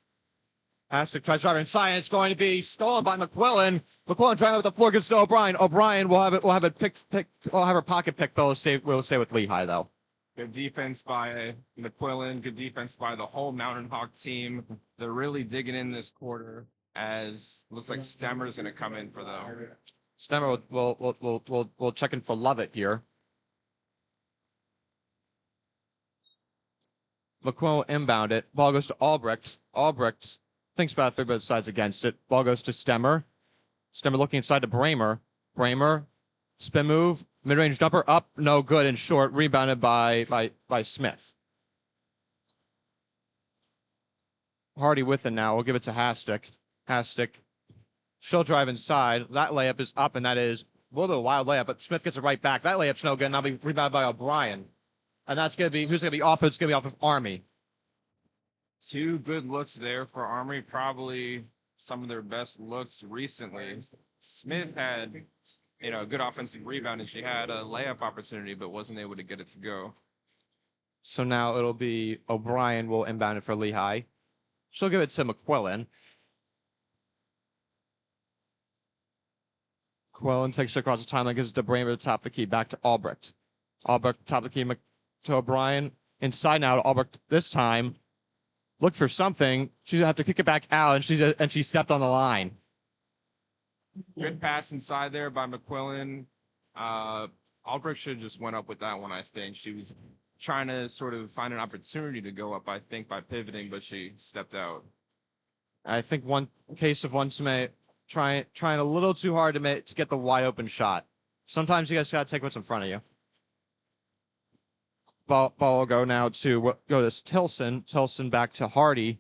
Hasek tries driving inside, and it's going to be stolen by McQuillan. McQuillan driving with the floor, gets to O'Brien. O'Brien will have her pocket pick. Will stay with Lehigh though. Good defense by McQuillan. Good defense by the whole Mountain Hawk team. They're really digging in this quarter as looks like Stemmer's going to come in for them. Stemmer will check in for Lovett here. McQuillan will inbound it. Ball goes to Albrecht. Albrecht thinks about it, three, but decides against it. Ball goes to Stemmer. Stemmer looking inside to Bramer. Bramer, spin move, mid-range jumper, up, no good, and short, rebounded by Smith. Hardy with it now. We'll give it to Hasek. Hasek, she'll drive inside. That layup is up, and that is a little bit of a wild layup, but Smith gets it right back. That layup's no good, and that'll be rebounded by O'Brien. And that's going to be, who's going to be off? It's going to be off of Army. Two good looks there for Army, probably some of their best looks recently. Smith had, a good offensive rebound, and she had a layup opportunity, but wasn't able to get it to go. So now it'll be O'Brien will inbound it for Lehigh. She'll give it to McQuillan. McQuillan takes it across the timeline, gives it to Bramer at the top of the key, back to Albrecht. Albrecht, top of the key, to O'Brien. Inside now to Albrecht this time. Look for something. She's gonna have to kick it back out, and she stepped on the line. Good pass inside there by McQuillan. Albrecht should have just went up with that one, I think. She was trying to sort of find an opportunity to go up, I think, by pivoting, but she stepped out. I think one case of one trying a little too hard to get the wide open shot. Sometimes you guys gotta take what's in front of you. Ball will go now to Tilson. Tilson back to Hardy.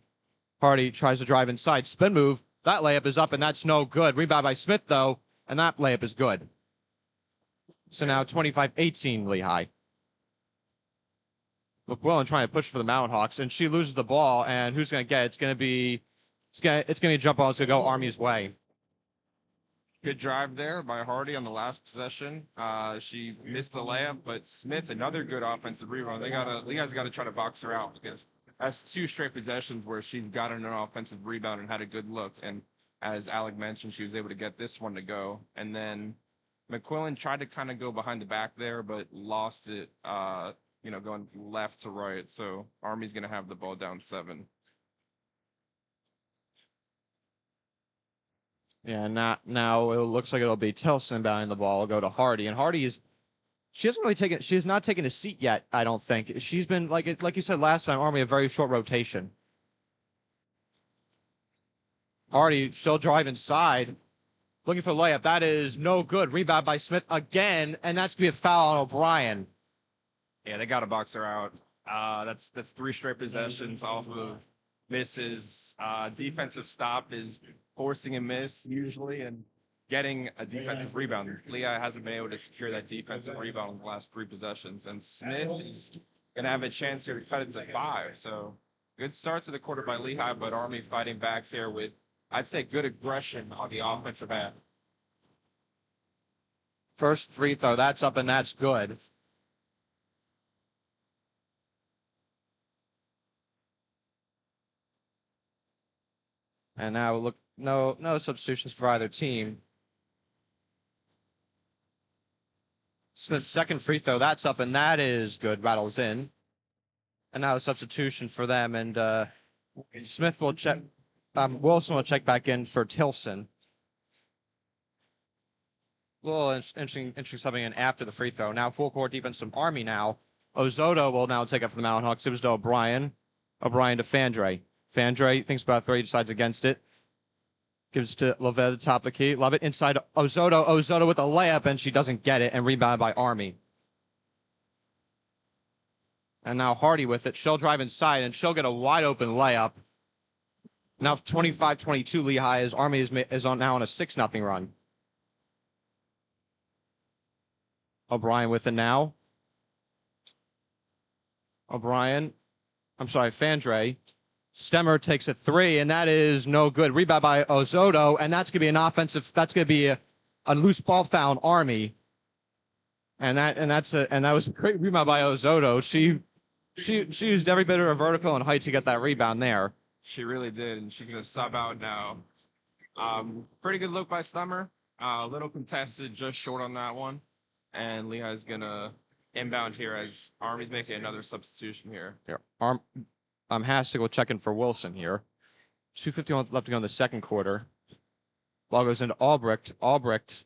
Hardy tries to drive inside. Spin move. That layup is up, and that's no good. Rebound by Smith, though, and that layup is good. So now 25-18 Lehigh. McQuillan trying to push for the Mountain Hawks, and she loses the ball, and who's going to get it? It's going to be a jump ball. It's going to go Army's way. Good drive there by Hardy on the last possession. She missed the layup, but Smith, another good offensive rebound. Lehigh's got to try to box her out because that's two straight possessions where she's gotten an offensive rebound and had a good look. And as Alec mentioned, she was able to get this one to go. And then McQuillan tried to kind of go behind the back there, but lost it, going left to right. So Army's going to have the ball down 7. Yeah, now it looks like it'll be Tilson inbounding the ball. Will go to Hardy, and Hardy she has not taken a seat yet. I don't think she's been like you said last time. Army a very short rotation. Hardy still drive inside, looking for the layup. That is no good. Rebound by Smith again, and that's gonna be a foul on O'Brien. Yeah, they got to box her out. That's 3 straight possessions off of misses. Defensive stop is forcing a miss usually and getting a defensive rebound. Lehigh hasn't been able to secure that defensive rebound in the last 3 possessions, and Smith is going to have a chance here to cut it to 5. So good start to the quarter by Lehigh, but Army fighting back there with, I'd say, good aggression on the offensive end. First free throw, that's up and that's good. And now look, no substitutions for either team. Smith's second free throw, that's up, and that is good. Rattles in. And now a substitution for them, and Smith will check. Wilson will check back in for Tilson. A little interesting something in after the free throw. Now full court defense from Army now. Ozoto will now take up for the Mountain Hawks. It was to O'Brien. O'Brien to Fandre. Fandre thinks about three, decides against it. Gives to Lovett at the top of the key. Lovett inside Ozoto. Ozoto with a layup, and she doesn't get it, and rebounded by Army. And now Hardy with it. She'll drive inside, and she'll get a wide open layup. Now 25-22 Lehigh, as Army is now on a 6-0 run. O'Brien with it now. Fandre. Stemmer takes a three, and that is no good. Rebound by Ozoto, and that's going to be an offensive. That's going to be a loose ball foul on Army. And that was a great rebound by Ozoto. She used every bit of her vertical and height to get that rebound there. She really did, and she's going to sub out now. Pretty good look by Stemmer. A little contested, just short on that one. And Lehigh's going to inbound here as Army's making another substitution here. Yeah. Hastig will check in for Wilson here. 2:51 left to go in the second quarter. Ball goes into Albrecht. Albrecht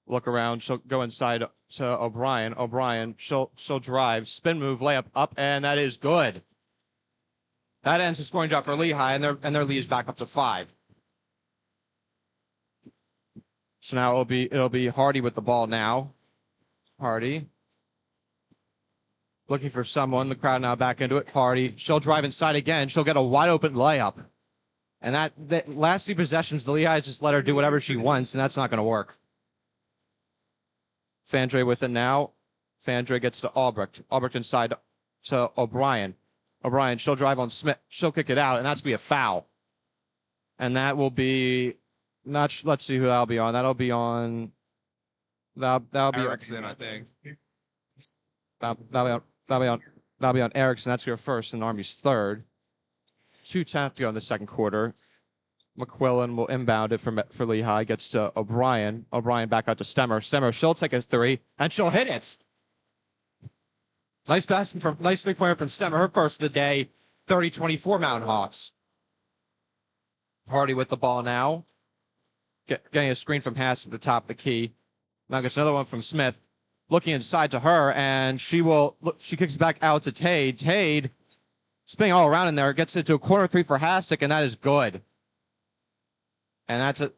look around. She'll go inside to O'Brien. O'Brien, she'll drive, spin move, layup up, and that is good. That ends the scoring drop for Lehigh, and their lead is back up to 5. So now it'll be Hardy with the ball now. Hardy. Looking for someone. The crowd now back into it. Hardy. She'll drive inside again. She'll get a wide open layup. And that last 2 possessions, the Lehigh just let her do whatever she wants, and that's not going to work. Fandre with it now. Fandre gets to Albrecht. Albrecht inside to O'Brien. O'Brien, she'll drive on Smith. She'll kick it out, and that's going to be a foul. And that will be let's see who that'll be on. That'll be on. That'll be Erickson, I think. That'll be on Erickson. That's your first, and Army's third. 2:10 to go in the second quarter. McQuillan will inbound it for Lehigh. Gets to O'Brien. O'Brien back out to Stemmer. Stemmer, she'll take a three, and she'll hit it. Nice three-pointer from Stemmer. Her first of the day. 30-24 Mountain Hawks. Hardy with the ball now. Getting a screen from Hass at the top of the key. Now gets another one from Smith. Looking inside to her, and she kicks it back out to Tade. Tade, spinning all around in there, gets it to a corner three for Hastic, and that is good. And that's it.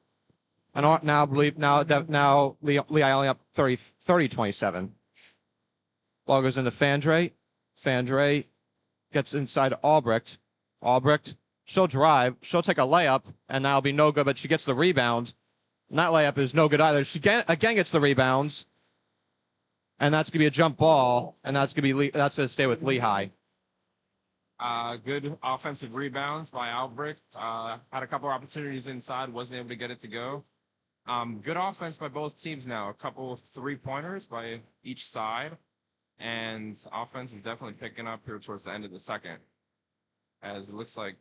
And now Lehigh only up 30-27. Ball goes into Fandre. Fandre gets inside to Albrecht. Albrecht, she'll drive. She'll take a layup, and that'll be no good, but she gets the rebound. And that layup is no good either. She again gets the rebounds. And that's going to be a jump ball, and that's going to stay with Lehigh. Good offensive rebounds by Albrecht. Had a couple opportunities inside, wasn't able to get it to go. Good offense by both teams now. A couple 3-pointers by each side. And offense is definitely picking up here towards the end of the second. As it looks like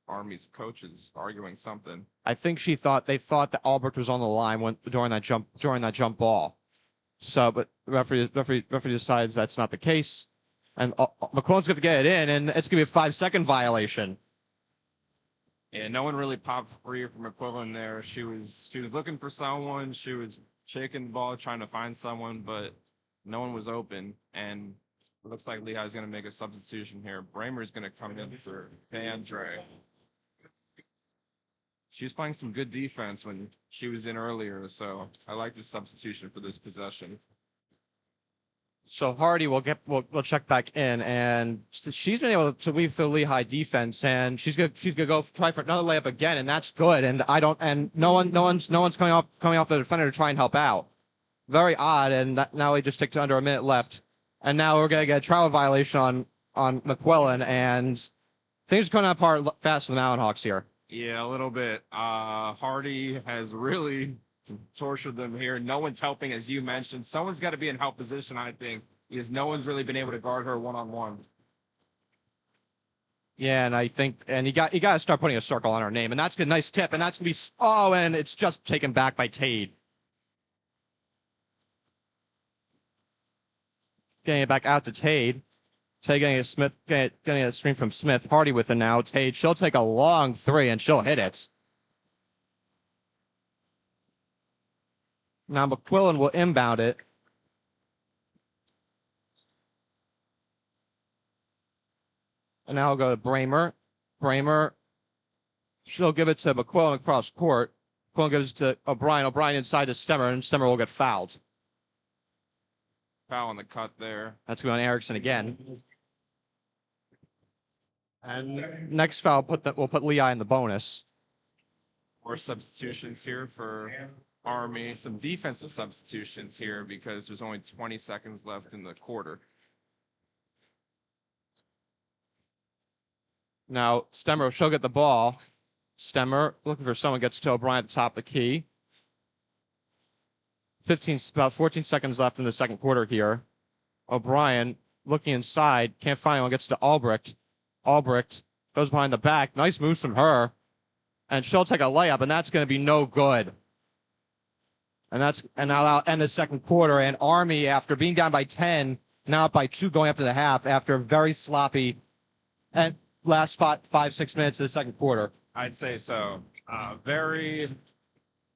Army's coach is arguing something. I think they thought that Albrecht was on the line during that jump ball. So, but referee decides that's not the case, and McQuillan's going to get it in, and it's going to be a 5-second violation. Yeah, no one really popped free from McQuillan there. She was looking for someone. She was shaking the ball, trying to find someone, but no one was open. And it looks like Lehigh's going to make a substitution here. Bramer's going to come in for Fandre. She was playing some good defense when she was in earlier, so I like the substitution for this possession. So Hardy will check back in, and she's been able to weave through Lehigh defense, and she's gonna go try for another layup again, and that's good. And no one's coming off the defender to try and help out. Very odd, and now we just stick to under a minute left, and now we're gonna get a travel violation on McQuillan, and things are coming apart fast for the Mountain Hawks here. Yeah, a little bit. Hardy has really tortured them here. No one's helping, as you mentioned. Someone's got to be in help position, I think, because no one's really been able to guard her one-on-one. Yeah, and I think, and you got to start putting a circle on her name, and that's a nice tip, and that's gonna be oh, and it's just taken back by Tade, getting it back out to Tade. Tade getting a Smith, getting a screen from Smith. Hardy with it now. Tade, she'll take a long three and she'll hit it. Now McQuillan will inbound it. And now we'll go to Bramer. Bramer, she'll give it to McQuillan across court. McQuillan gives it to O'Brien. O'Brien inside to Stemmer, and Stemmer will get fouled. Foul on the cut there. That's going on Erickson again. And next foul will put Lehigh in the bonus. More substitutions here for Army. Some defensive substitutions here because there's only 20 seconds left in the quarter. Now, Stemmer, she'll get the ball. Stemmer looking for someone, gets to O'Brien at the top of the key. About 14 seconds left in the second quarter here. O'Brien looking inside, can't find anyone, gets to Albrecht. Albrecht goes behind the back. Nice moves from her. And she'll take a layup, and that's going to be no good. And now I'll end the second quarter. And Army, after being down by 10, now up by 2 going up to the half after a very sloppy and last 5-6 minutes of the second quarter. I'd say so. Very,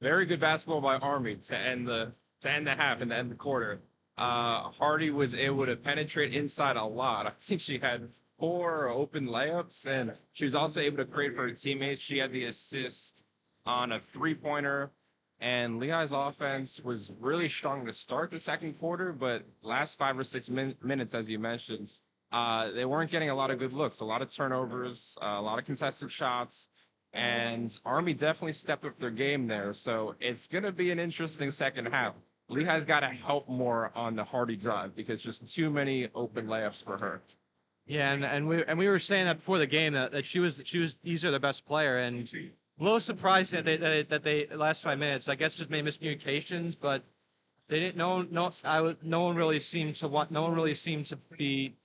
very good basketball by Army to end the half and to end the quarter. Hardy was able to penetrate inside a lot. I think she had 4 open layups, and she was also able to create for her teammates. She had the assist on a 3-pointer, and Lehigh's offense was really strong to start the second quarter, but last 5 or 6 minutes, as you mentioned, they weren't getting a lot of good looks, a lot of turnovers, a lot of contested shots, and Army definitely stepped up their game there. So it's going to be an interesting second half. Lehigh's got to help more on the Hardy drive because just too many open layups for her. Yeah, and we were saying that before the game that she was easily the best player, and a little surprised that they last 5 minutes, I guess, just made miscommunications, but they didn't. No one really seemed to be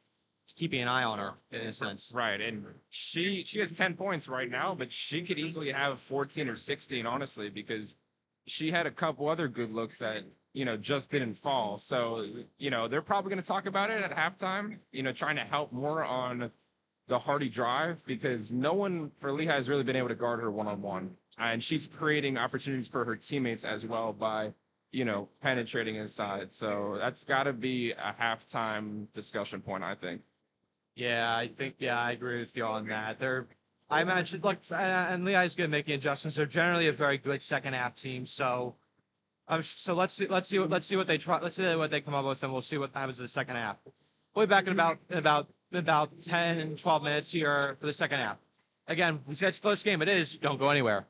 keeping an eye on her in a sense. Right, and she has 10 points right now, but she could easily have 14 or 16, honestly, because she had a couple other good looks that just didn't fall. So they're probably going to talk about it at halftime. Trying to help more on the Hardy drive because no one for Lehigh has really been able to guard her one-on-one, and she's creating opportunities for her teammates as well by penetrating inside. So that's got to be a halftime discussion point, I think. Yeah, I agree with you on that. I imagine, and Lehigh's going to make the adjustments. They're generally a very good second half team. So let's see what they try. Let's see what they come up with, and we'll see what happens in the second half. We'll be back in about 10 and 12 minutes here for the second half. Again, we said it's a close game. It is. Don't go anywhere.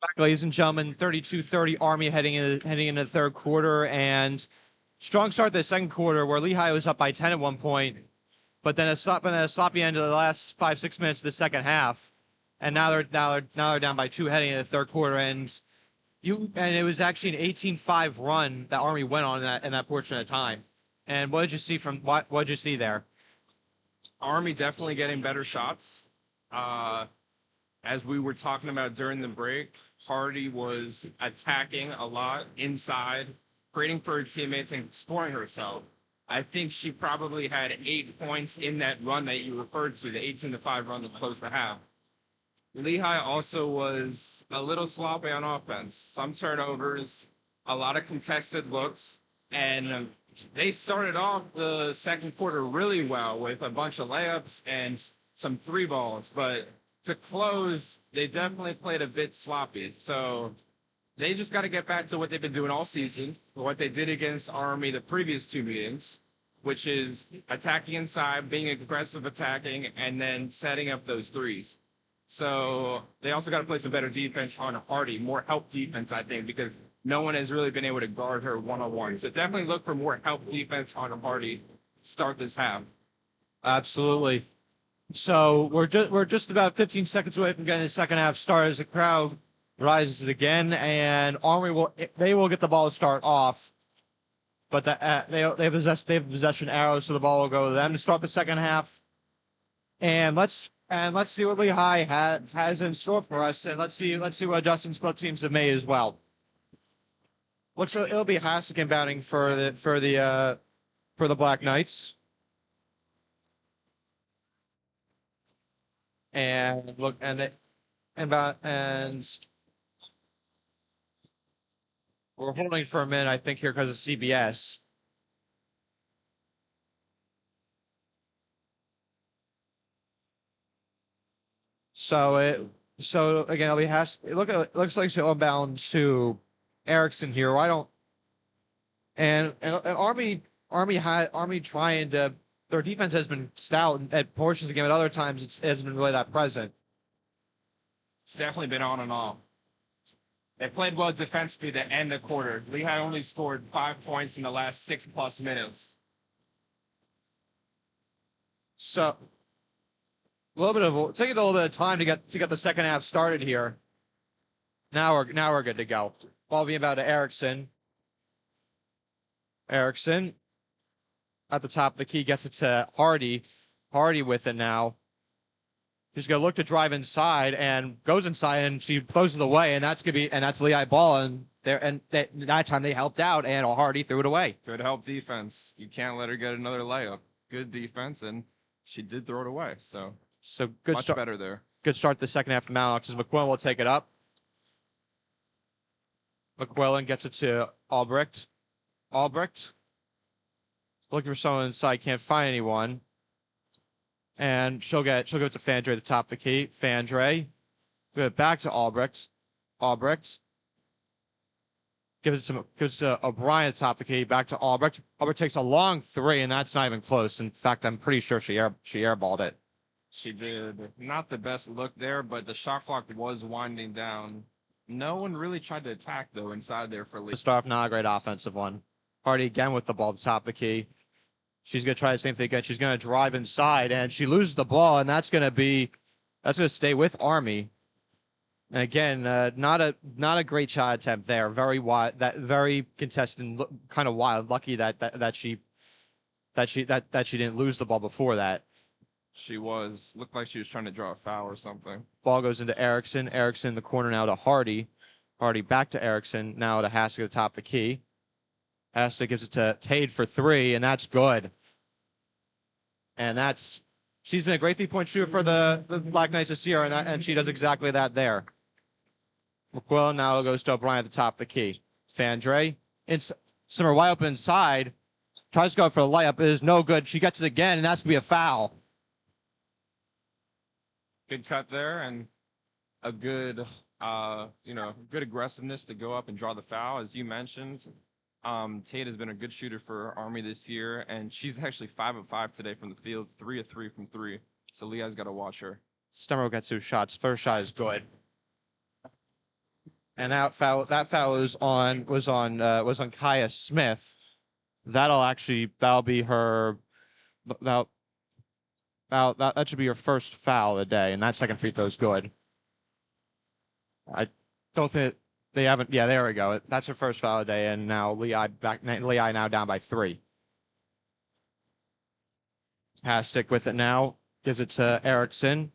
back, ladies and gentlemen. 32-30 Army heading into the third quarter, and strong start to the second quarter where Lehigh was up by 10 at one point, but then a sloppy end of the last 5-6 minutes of the second half, and now they're down by 2 heading into the third quarter, and it was actually an 18-5 run that Army went on in that portion of time. And what did you see what did you see there? Army definitely getting better shots. As we were talking about during the break, Hardy was attacking a lot inside, creating for her teammates and scoring herself. I think she probably had 8 points in that run that you referred to, the 18-5 run to close the half. Lehigh also was a little sloppy on offense. Some turnovers, a lot of contested looks, and they started off the second quarter really well with a bunch of layups and some 3 balls, but to close, they definitely played a bit sloppy. So they just got to get back to what they've been doing all season, what they did against Army the previous 2 meetings, which is attacking inside, being aggressive attacking, and then setting up those threes. So they also got to play some better defense on Hardy, more help defense, I think, because no one has really been able to guard her one-on-one. So definitely look for more help defense on Hardy to start this half. Absolutely. So we're just about 15 seconds away from getting the second half started as the crowd rises again, and Army will get the ball to start off, but they have possession arrows, so the ball will go to them to start the second half. And let's see what Lehigh has in store for us, and let's see what adjustments both teams have made as well. Looks like it'll be Hassick inbounding for the Black Knights. And look, and we're holding for a minute, I think, here because of CBS. So again, it looks like she'll inbound to Erickson here. Why don't and Army trying to. Their defense has been stout at portions of the game. At other times, it hasn't been really that present. It's definitely been on and off. They played well defensively to end the quarter. Lehigh only scored 5 points in the last 6+ minutes. So, taking a little bit of time to get the second half started here. Now we're good to go. Ball being about to Erickson. Erickson at the top of the key gets it to Hardy. Hardy with it now. She's gonna look to drive inside and goes inside and she throws it away, and that's Lehigh ball, and that time they helped out and Hardy threw it away. Good help defense. You can't let her get another layup. Good defense, and she did throw it away. So good much better there. Good start to the second half of Mount Knox as McQuillan will take it up. McQuillan gets it to Albrecht. Albrecht looking for someone inside, can't find anyone. And she'll go to Fandre at the top of the key. Fandre. Give it back to Albrecht. Albrecht. Gives it to O'Brien at the top of the key. Back to Albrecht. Albrecht takes a long 3, and that's not even close. In fact, I'm pretty sure she airballed it. She did. Not the best look there, but the shot clock was winding down. No one really tried to attack, though, inside there for Lee. Start off, not a great offensive one. Hardy again with the ball at the top of the key. She's going to try the same thing again. She's going to drive inside, and she loses the ball, and that's going to stay with Army. And again, not a great shot attempt there. Very wide, very contested, kind of wild. Lucky that she didn't lose the ball before that. She looked like she was trying to draw a foul or something. Ball goes into Erickson. Erickson in the corner now to Hardy. Hardy back to Erickson. Now to Hassick at the top of the key. Hassick gives it to Tade for 3, and that's good. And she's been a great 3-point shooter for the Black Knights this year, and she does exactly that there. McQuillan now goes to O'Brien at the top of the key. Fandre, Simmer wide open inside, tries to go for the layup, it is no good. She gets it again, and that's going to be a foul. Good cut there, and a good aggressiveness to go up and draw the foul, as you mentioned. Tate has been a good shooter for Army this year, and she's actually 5 of 5 today from the field, 3 of 3 from 3. So Leah's got to watch her. Stemmer gets 2 shots. First shot is good. And that foul was on Kaya Smith. That'll be her that that should be her first foul of the day, and that second free throw is good. I don't think they haven't. Yeah, there we go. That's her first foul of the day, and now Lehigh now down by 3. Hastic with it now, gives it to Erickson.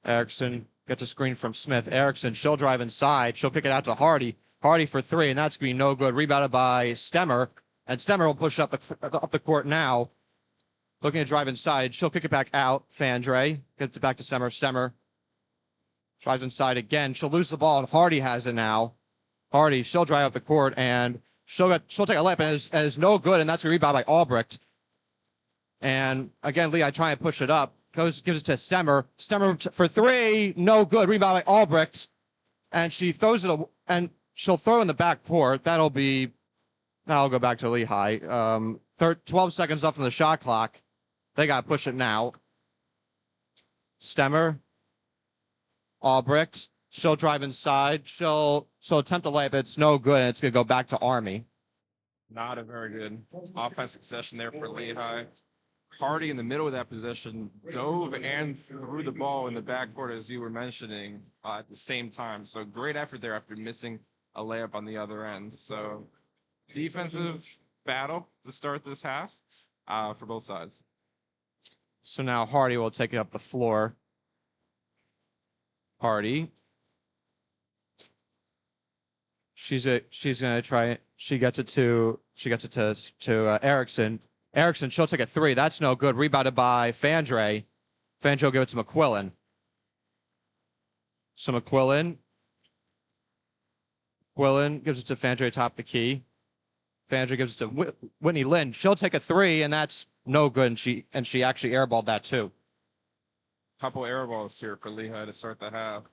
Erickson gets a screen from Smith. Erickson, she'll drive inside. She'll kick it out to Hardy. Hardy for 3, and that's going to be no good. Rebounded by Stemmer, and Stemmer will push up the court now. Looking to drive inside. She'll kick it back out. Fandre gets it back to Stemmer. Stemmer drives inside again. She'll lose the ball, and Hardy has it now. Hardy, she'll drive up the court, and she'll take a layup, and it's no good, and that's going to rebound by Albrecht. And again, Lehigh trying to push it up. Gives it to Stemmer. Stemmer for 3, no good. Rebound by Albrecht, and she throws it, and she'll throw in the back court. That'll go back to Lehigh. 12 seconds left on the shot clock. They got to push it now. Stemmer, Albrecht. She'll drive inside. She'll attempt a layup. It's no good, and it's going to go back to Army. Not a very good offensive possession there for Lehigh. Hardy in the middle of that possession dove and threw the ball in the backcourt, as you were mentioning, at the same time. So great effort there after missing a layup on the other end. So defensive battle to start this half for both sides. So now Hardy will take it up the floor. Hardy. She's gonna try it. She gets it to Erickson. Erickson, she'll take a 3. That's no good. Rebounded by Fandre. Fandre will give it to McQuillan. So McQuillan gives it to Fandre top the key. Fandre gives it to Whitney Lynn. She'll take a 3, and that's no good. And she actually airballed that too. Couple air balls here for Lehigh to start the half.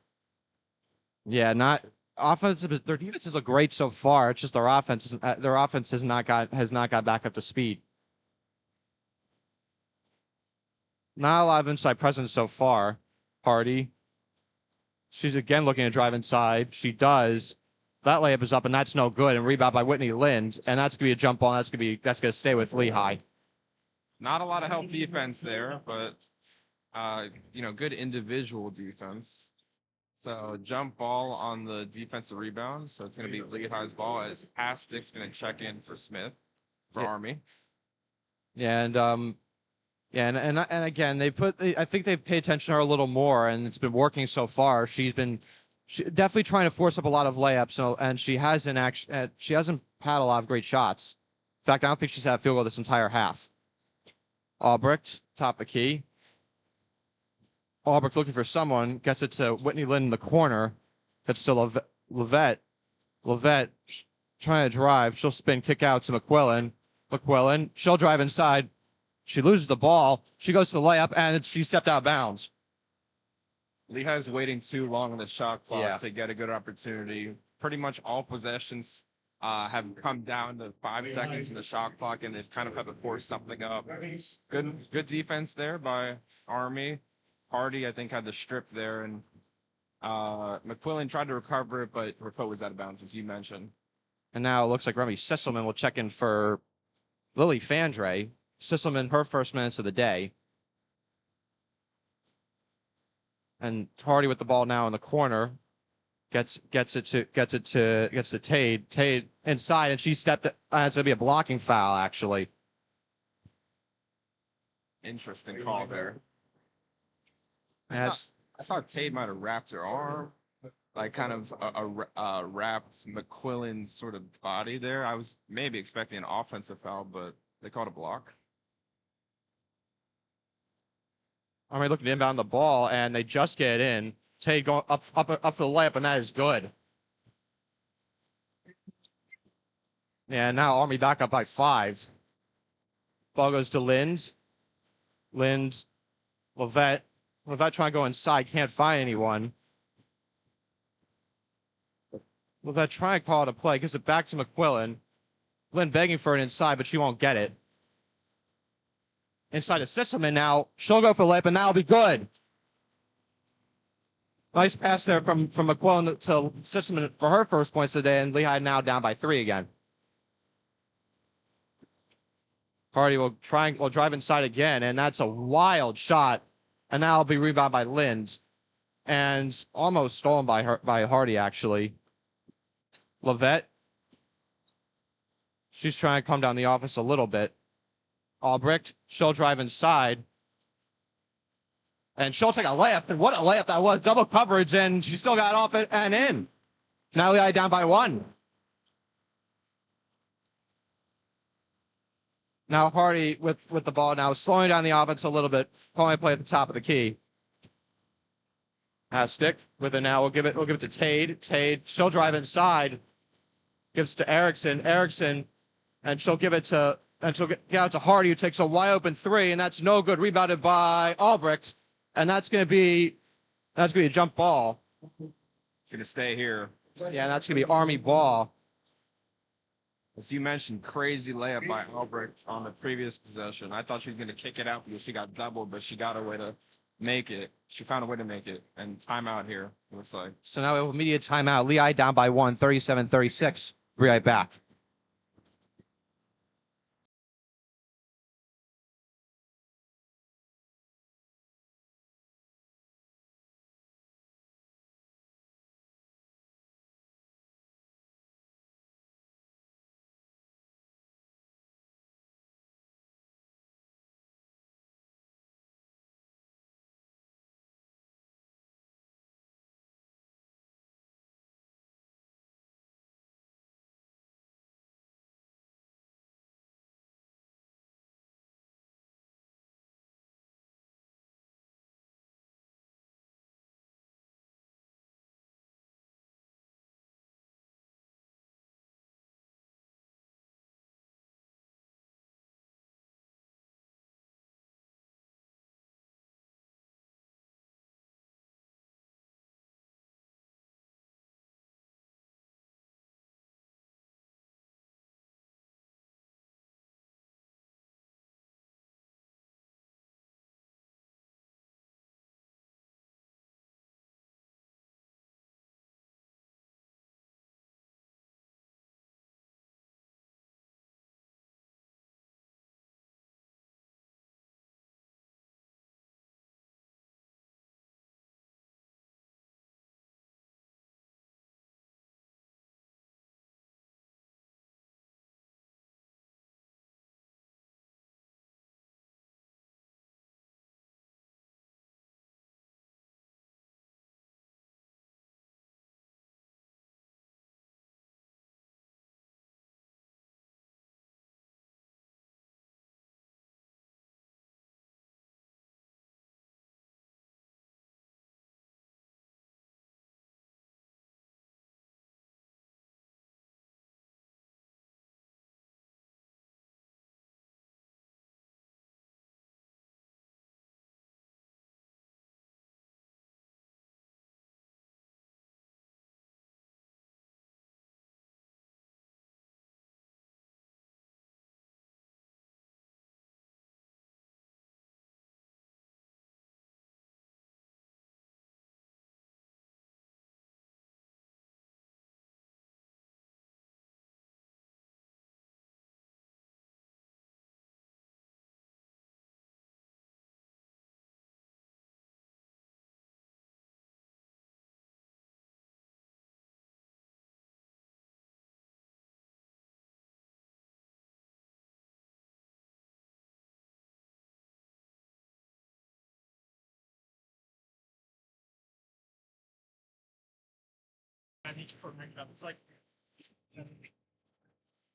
Yeah, not offensive. Their defenses look great so far. It's just their offense has not got back up to speed. Not a lot of inside presence so far. Hardy. She's again looking to drive inside. She does. That layup is up, and that's no good. And rebound by Whitney Lind, and that's gonna be a jump ball. And that's gonna stay with Lehigh. Not a lot of help defense there, but good individual defense. So jump ball on the defensive rebound. So it's gonna be Lehigh's ball as Hastic's gonna check in for Smith for Army. Yeah, and again, I think they've paid attention to her a little more, and it's been working so far. She's definitely trying to force up a lot of layups, and she hasn't had a lot of great shots. In fact, I don't think she's had a field goal this entire half. Albrecht, top of the key. Albrecht looking for someone, gets it to Whitney Lynn in the corner. That's still Levette. Levette trying to drive. She'll spin, kick out to McQuillan. McQuillan, she'll drive inside. She loses the ball. She goes to the layup, and she stepped out of bounds. Lehigh's waiting too long on the shot clock to get a good opportunity. Pretty much all possessions have come down to 5 seconds in the shot clock, and they've kind of had to force something up. Good defense there by Army. Hardy, I think, had the strip there, and McQuillan tried to recover it, but her foot was out of bounds, as you mentioned. And now it looks like Remy Sisselman will check in for Lily Fandre. Sisselman, her first minutes of the day. And Hardy with the ball now in the corner. Gets it to Tade. Tade inside, and she stepped. It's gonna be a blocking foul, actually. Interesting call there. I thought Tade might have wrapped her arm, like kind of wrapped McQuillan's sort of body there. I was maybe expecting an offensive foul, but they called a block. Army looking to inbound the ball, and they just get it in. Tade going up for the layup, and that is good. Yeah, now Army back up by 5. Ball goes to Lind. Levette trying to go inside, can't find anyone. Levette trying to call it a play, gives it back to McQuillan. Lind begging for it inside, but she won't get it. Inside to Sisselman now. She'll go for the layup, and that'll be good. Nice pass there from McQuillan to Sitzman for her first points today, and Lehigh now down by 3 again. Hardy will drive inside again, and that's a wild shot, and that'll be rebounded by Lind, and almost stolen by Hardy actually. Levette, she's trying to come down the office a little bit. Albrecht, she'll drive inside, and she'll take a layup, and what a layup that was! Double coverage, and she still got off it and in. Now Lehigh down by 1. Now Hardy with the ball now, slowing down the offense a little bit, calling a play at the top of the key. Stick with it now. We'll give it to Tade. Tade, she'll drive inside. Gives to Erickson. Erickson, and she'll give it to get out to Hardy, who takes a wide open 3, and that's no good. Rebounded by Albrecht, and that's gonna be a jump ball. It's gonna stay here. Yeah, that's gonna be Army ball. As you mentioned, crazy layup by Albrecht on the previous possession. I thought she was going to kick it out because she got doubled, but she got a way to make it. She found a way to make it. And timeout here, it looks like. So now we have immediate timeout. Lehigh down by 1, 37-36. Be right back.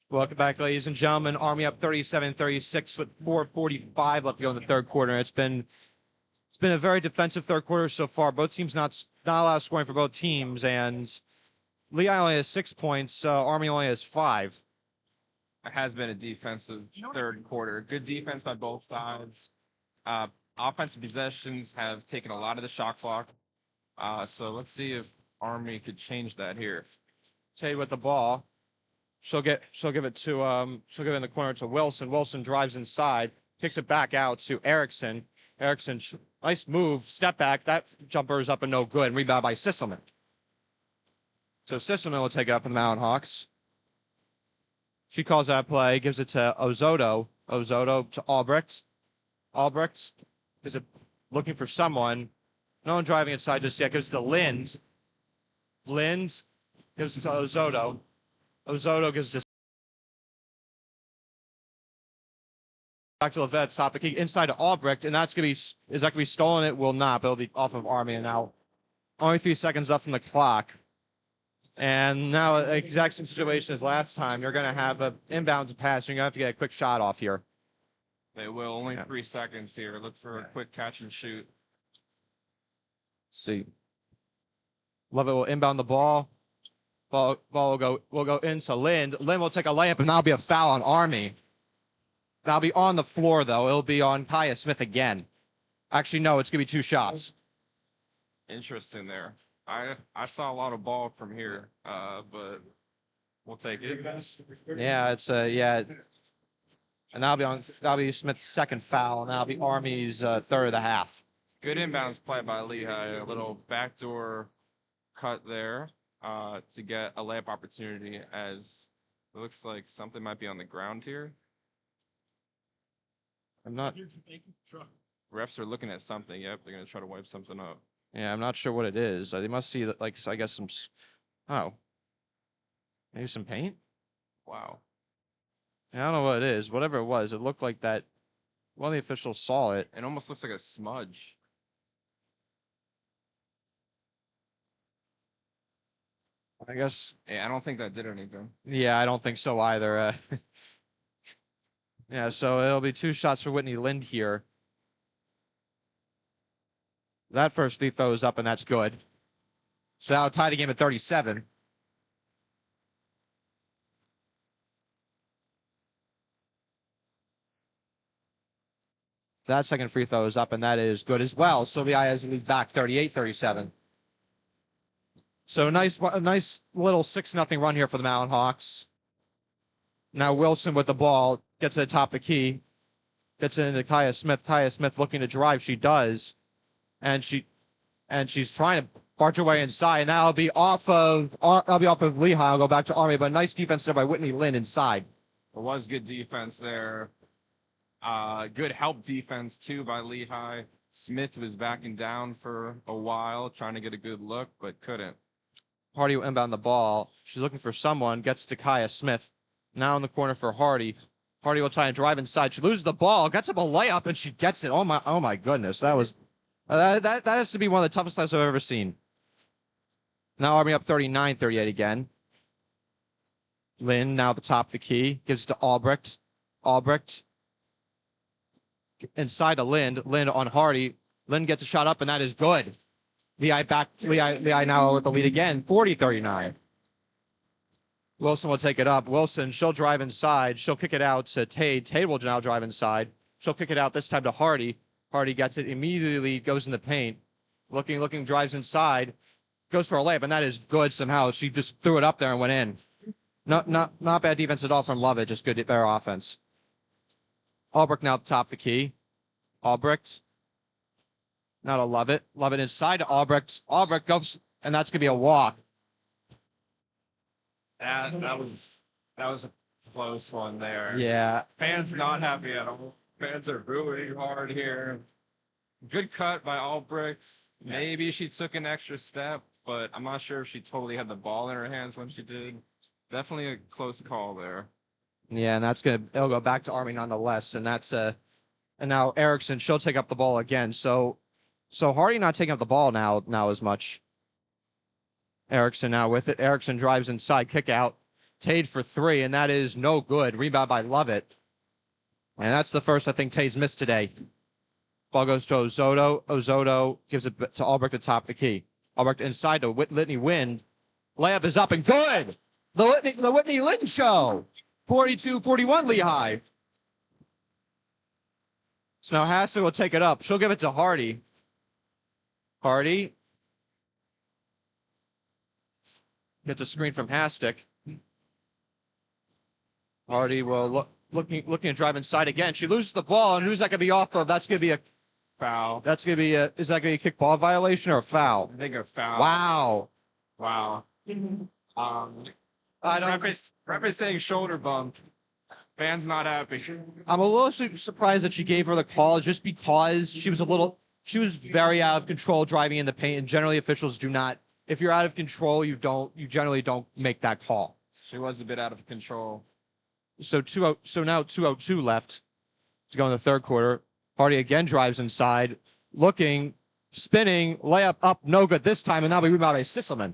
Welcome back, ladies and gentlemen. Army up 37-36 with 4:45 left to go in the third quarter. It's been a very defensive third quarter so far. Both teams not a lot of scoring for both teams, and Lehigh only has 6 points. Army only has 5. It has been a defensive third quarter. Good defense by both sides. Offensive possessions have taken a lot of the shot clock. So let's see if Army could change that here. Tade with the ball. She'll give it in the corner to Wilson. Wilson drives inside, kicks it back out to Erickson. Erickson, nice move, step back. That jumper is up and no good. Rebound by Sisselman. So Sisselman will take it up for the Mountain Hawks. She calls that play, gives it to Ozoto. Ozoto to Albrecht. Albrecht is looking for someone. No one driving inside just yet. Gives it to Lind. Lind gives it to Ozoto. Ozoto gives it to back to Levette, top the key inside to Albrecht, and that's gonna be is that gonna be stolen? It will not, but it'll be off of Army. And now only 3 seconds left from the clock. And now exact same situation as last time. You're gonna have an inbounds pass, and you're gonna have to get a quick shot off here. They will. Only 3 seconds here. Look for a quick catch and shoot. See. Lovett will inbound the ball. Ball will go into Lind. Lind will take a layup, and that'll be a foul on Army. That'll be on the floor, though. It'll be on Kaya Smith again. Actually, no, it's going to be 2 shots. Interesting there. I saw a lot of ball from here, but we'll take it. Yeah, it's yeah. And that'll be Smith's second foul, and that'll be Army's third of the half. Good inbounds play by Lehigh. A little backdoor cut there to get a layup opportunity, as it looks like something might be on the ground here. I'm not. Refs are looking at something. Yep, they're gonna try to wipe something up. Yeah, I'm not sure what it is. They must see that, like, I guess some. Oh. Maybe some paint? Wow. I don't know what it is. Whatever it was, it looked like that. One of the officials saw it. It almost looks like a smudge. I guess. Yeah, I don't think that did anything. Yeah, I don't think so either. Yeah, so it'll be 2 shots for Whitney Lind here. That first free throw is up, and that's good. So that'll tie the game at 37. That second free throw is up, and that is good as well. So the IS leads back 38-37. So a nice little 6-0 run here for the Mountain Hawks. Now Wilson with the ball gets to the top of the key, gets it into Kaya Smith. Kaya Smith looking to drive. She does, and she's trying to march her way inside, and that'll be off of Lehigh. I'll go back to Army, but nice defense there by Whitney Lind inside. It was good defense there. Good help defense too by Lehigh. Smith was backing down for a while, trying to get a good look, but couldn't. Hardy will inbound the ball. She's looking for someone. Gets to Kaya Smith. Now in the corner for Hardy. Hardy will try and drive inside. She loses the ball. Gets up a layup, and she gets it. Oh my goodness. That was that has to be one of the toughest slides I've ever seen. Now Army up 39-38 again. Lynn now at the top of the key. Gives it to Albrecht. Albrecht inside to Lind. Lind on Hardy. Lind gets a shot up, and that is good. Lehigh now with the lead again, 40-39. Wilson will take it up. Wilson, she'll drive inside. She'll kick it out to Tade. Tade will now drive inside. She'll kick it out this time to Hardy. Hardy gets it, immediately goes in the paint. Looking, drives inside. Goes for a layup, and that is good somehow. She just threw it up there and went in. Not bad defense at all from Lovett, just good, better offense. Albrecht now at the top of the key. Albrecht. Now to Lovett. Lovett inside to Albrecht. Albrecht goes, and that's going to be a walk. That was a close one there. Yeah. Fans not happy at all. Fans are booing hard here. Good cut by Albrecht. Maybe she took an extra step, but I'm not sure if she totally had the ball in her hands when she did. Definitely a close call there. Yeah, and it'll go back to Army nonetheless, and and now Erickson, she'll take up the ball again. So Hardy not taking up the ball now as much. Erickson now with it. Erickson drives inside, kick out. Tade for 3, and that is no good. Rebound by Lovett. And that's the first I think Tade's missed today. Ball goes to Ozoto. Ozoto gives it to Albrecht at the top of the key. Albrecht inside to Whitney Lind. Layup is up and good. The Whitney Lind show. 42-41 Lehigh. So now Hassan will take it up. She'll give it to Hardy. Hardy gets a screen from Hastic. Hardy will looking to drive inside again. She loses the ball, and who's that going to be off of? That's going to be Foul. That's gonna be is that gonna be a kick ball violation or a foul? I think a foul. Wow. Wow. I don't. Ref is saying shoulder bump. Fans not happy. I'm a little surprised that she gave her the call just because she was very out of control driving in the paint, and generally officials do not. If you're out of control, you generally don't make that call. She was a bit out of control. So now 2:02 left to go in the third quarter. Hardy again drives inside, looking, spinning, layup up, no good this time, and now we rebound by Sisselman.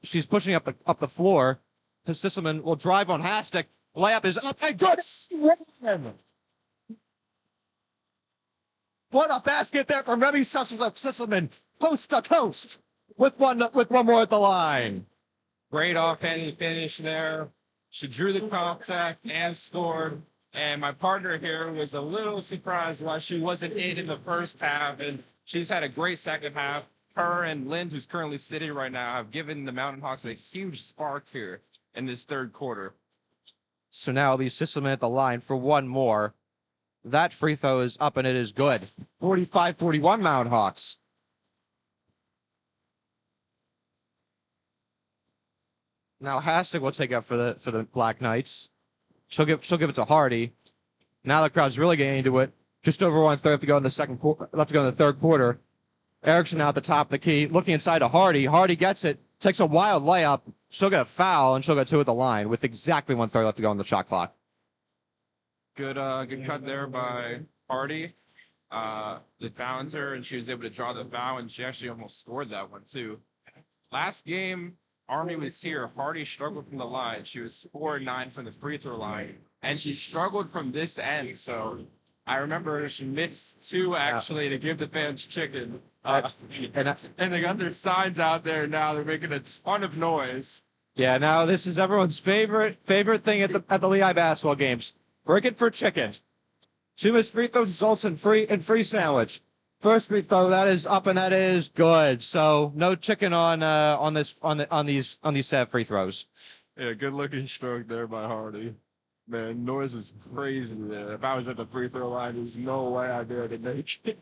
She's pushing up the floor. Sisselman will drive on Hastic. Layup is up and good. What a basket there from Remy Sisselman, coast to coast, with one more at the line. Great offhand finish there. She drew the contact and scored. And my partner here was a little surprised why she wasn't in the first half. And she's had a great second half. Her and Lind, who's currently sitting right now, have given the Mountain Hawks a huge spark here in this third quarter. So now it'll be Sisselman at the line for one more. That free throw is up and it is good. 45-41 Mountain Hawks. Now Hastic will take up for the Black Knights. She'll give it to Hardy. Now the crowd's really getting into it. Just over 1/3 left to go in the third quarter. Erickson now at the top of the key, looking inside to Hardy. Hardy gets it, takes a wild layup. She'll get a foul and she'll get 2 at the line with exactly 1/3 left to go on the shot clock. Good cut there by Hardy. They found her and she was able to draw the foul, and she actually almost scored that one too. Last game, Army was here. Hardy struggled from the line. She was 4-9 from the free throw line, and she struggled from this end. So I remember she missed 2 actually to give the fans chicken. And they got their signs out there now. They're making a ton of noise. Yeah, now this is everyone's favorite thing at the Lehigh basketball games. Break it for chicken. 2 missed free throws results in free sandwich. First free throw, that is up and that is good. So no chicken on these free throws. Yeah, good looking stroke there by Hardy. Man, noise was crazy there. If I was at the free throw line, there's no way I'd be able to make it.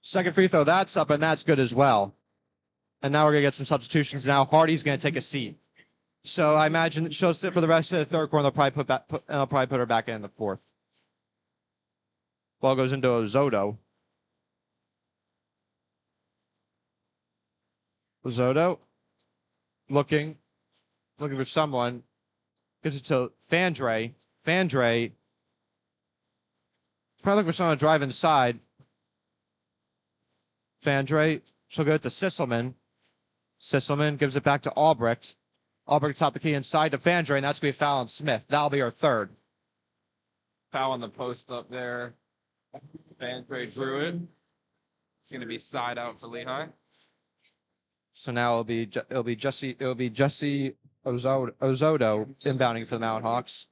Second free throw, that's up and that's good as well. And now we're gonna get some substitutions. Now Hardy's gonna take a seat. So I imagine that she'll sit for the rest of the third quarter. They'll probably put her back in the fourth. Ball goes into Ozotto. Ozotto looking for someone. Gives it to Fandre. Fandre trying to look for someone to drive inside. Fandre, she'll go to Sisselman. Sisselman gives it back to Albrecht. Albrecht top the key inside to Fandre, and that's going to be a foul on Smith. That'll be our third. Foul on the post up there. Fandre drew it. It's going to be side out for Lehigh. So now it'll be Jesse Ozotto inbounding for the Mountain Hawks.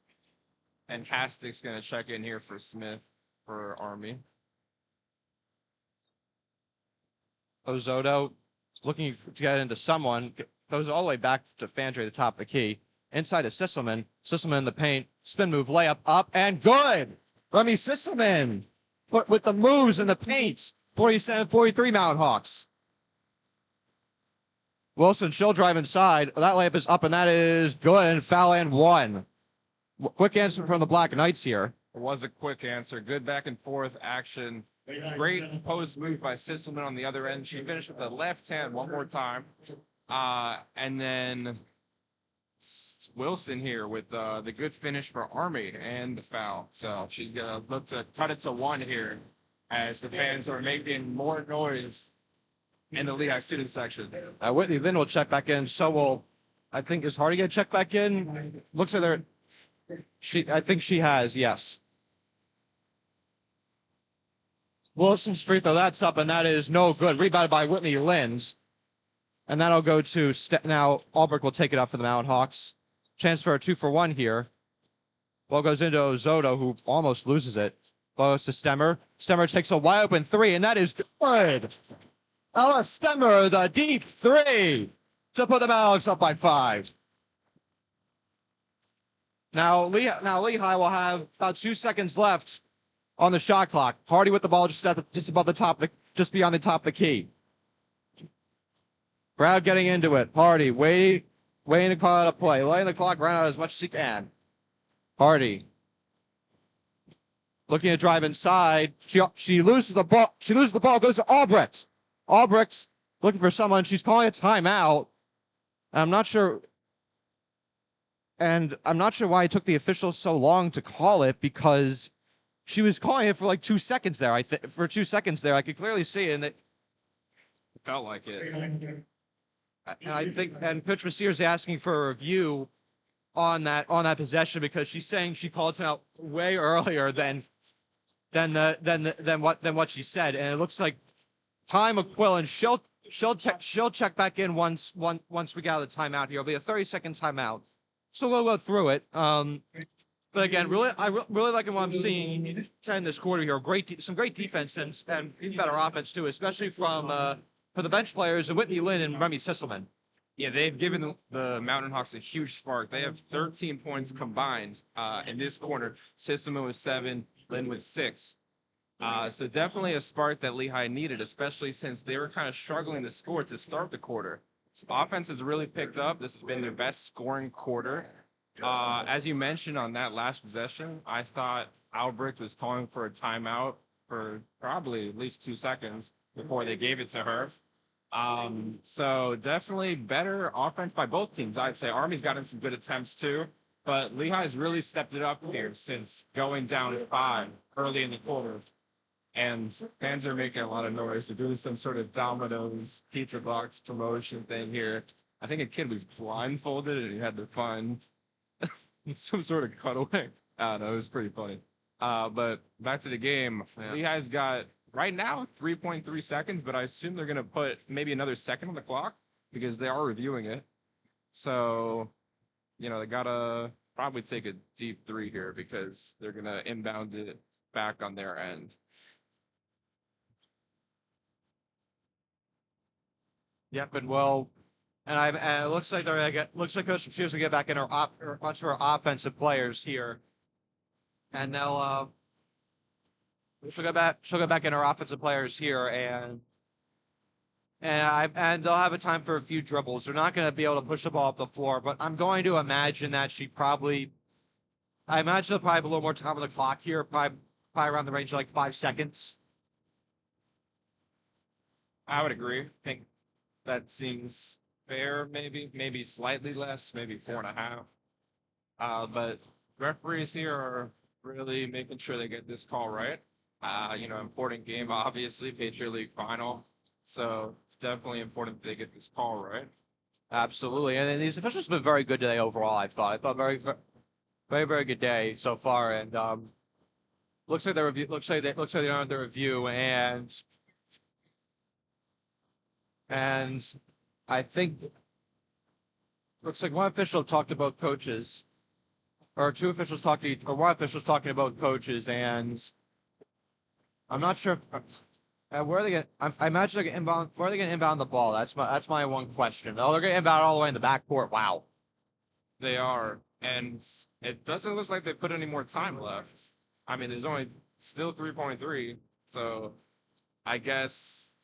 And Hastic's going to check in here for Smith for Army. Ozotto looking to get into someone. Goes all the way back to Fandre at the top of the key. Inside to Sisselman. Sisselman in the paint. Spin move, layup, up, and good! Remy Sisselman with the moves in the paint. 47-43 Mountain Hawks. Wilson, she'll drive inside. That layup is up, and that is good, and foul and 1. Quick answer from the Black Knights here. It was a quick answer. Good back and forth action. Great post move by Sisselman on the other end. She finished with the left hand one more time. And then Wilson here with the good finish for Army and the foul. So she's going to look to cut it to 1 here as the fans are making more noise in the Lehigh student section. Whitney Lynn will check back in. So will, I think, is Hardy going to check back in? Looks like they're, I think she has, yes. Wilson's free throw, that's up, and that is no good. Rebounded by Whitney Linds. And that'll go to, now Albrecht will take it up for the Mountain Hawks. Chance for a 2-for-1 here. Ball goes into Ozotto, who almost loses it. Ball goes to Stemmer. Stemmer takes a wide open 3, and that is good. Ella Stemmer, the deep 3 to put the Mountain Hawks up by 5. Now Lehigh will have about 2 seconds left on the shot clock. Hardy with the ball just above the top, just beyond the top of the key. Brown getting into it. Hardy waiting to call out a play, letting the clock run out as much as he can. Hardy looking to drive inside. She loses the ball. She loses the ball. Goes to Albrecht. Albrecht looking for someone. She's calling a timeout. I'm not sure. And I'm not sure why it took the officials so long to call it, because she was calling it for like 2 seconds there. For 2 seconds there, I could clearly see it, and it felt like it. And I think, and Coach Messier's asking for a review on that possession, because she's saying she called it out way earlier than what she said, and it looks like Ty McQuillan, she'll check back in once we get out of the timeout here. It'll be a 30-second timeout, so we'll go through it. But again, I really like what I'm seeing in this quarter here. Some great defense and even better offense too, especially from the bench players and Whitney Lynn and Remy Sisselman. Yeah, they've given the Mountain Hawks a huge spark. They have 13 points combined in this corner. Sisselman with 7, Lynn with 6. So definitely a spark that Lehigh needed, especially since they were kind of struggling to score to start the quarter. So offense has really picked up. This has been their best scoring quarter. As you mentioned on that last possession, I thought Albrecht was calling for a timeout for probably at least 2 seconds before they gave it to her. So definitely better offense by both teams. I'd say Army's gotten some good attempts too, but Lehigh's really stepped it up here since going down 5 early in the quarter. And fans are making a lot of noise. They're doing some sort of Domino's pizza box promotion thing here. I think a kid was blindfolded and he had to find some sort of cutaway. I don't know, it was pretty funny. But back to the game. Yeah. Lehigh's got right now 3.3 seconds, but I assume they're going to put maybe another second on the clock because they are reviewing it. So, they got to probably take a deep 3 here because they're going to inbound it back on their end. Yep, and it looks like Coach Messier's gonna get back in onto her offensive players here, and she'll go back in her offensive players here, and they'll have a time for a few dribbles. They're not going to be able to push the ball up the floor, but I'm going to imagine that I imagine they'll probably have a little more time on the clock here, probably around the range of like 5 seconds. I would agree. I think that seems fair, maybe slightly less, maybe 4.5. But referees here are really making sure they get this call right. Important game, obviously, Patriot League final. So it's definitely important that they get this call right. Absolutely, and these officials have been very good today overall. I thought very, very, very good day so far, and looks like they're on the review, and I think looks like one official talked about coaches, or two officials talking, or one official's talking about coaches, and I'm not sure where are they going. I imagine they're going to inbound. Where are they going to inbound the ball? That's my one question. Oh, they're going to inbound all the way in the backcourt. Wow. They are, and it doesn't look like they put any more time left. I mean, there's only still 3.3, so I guess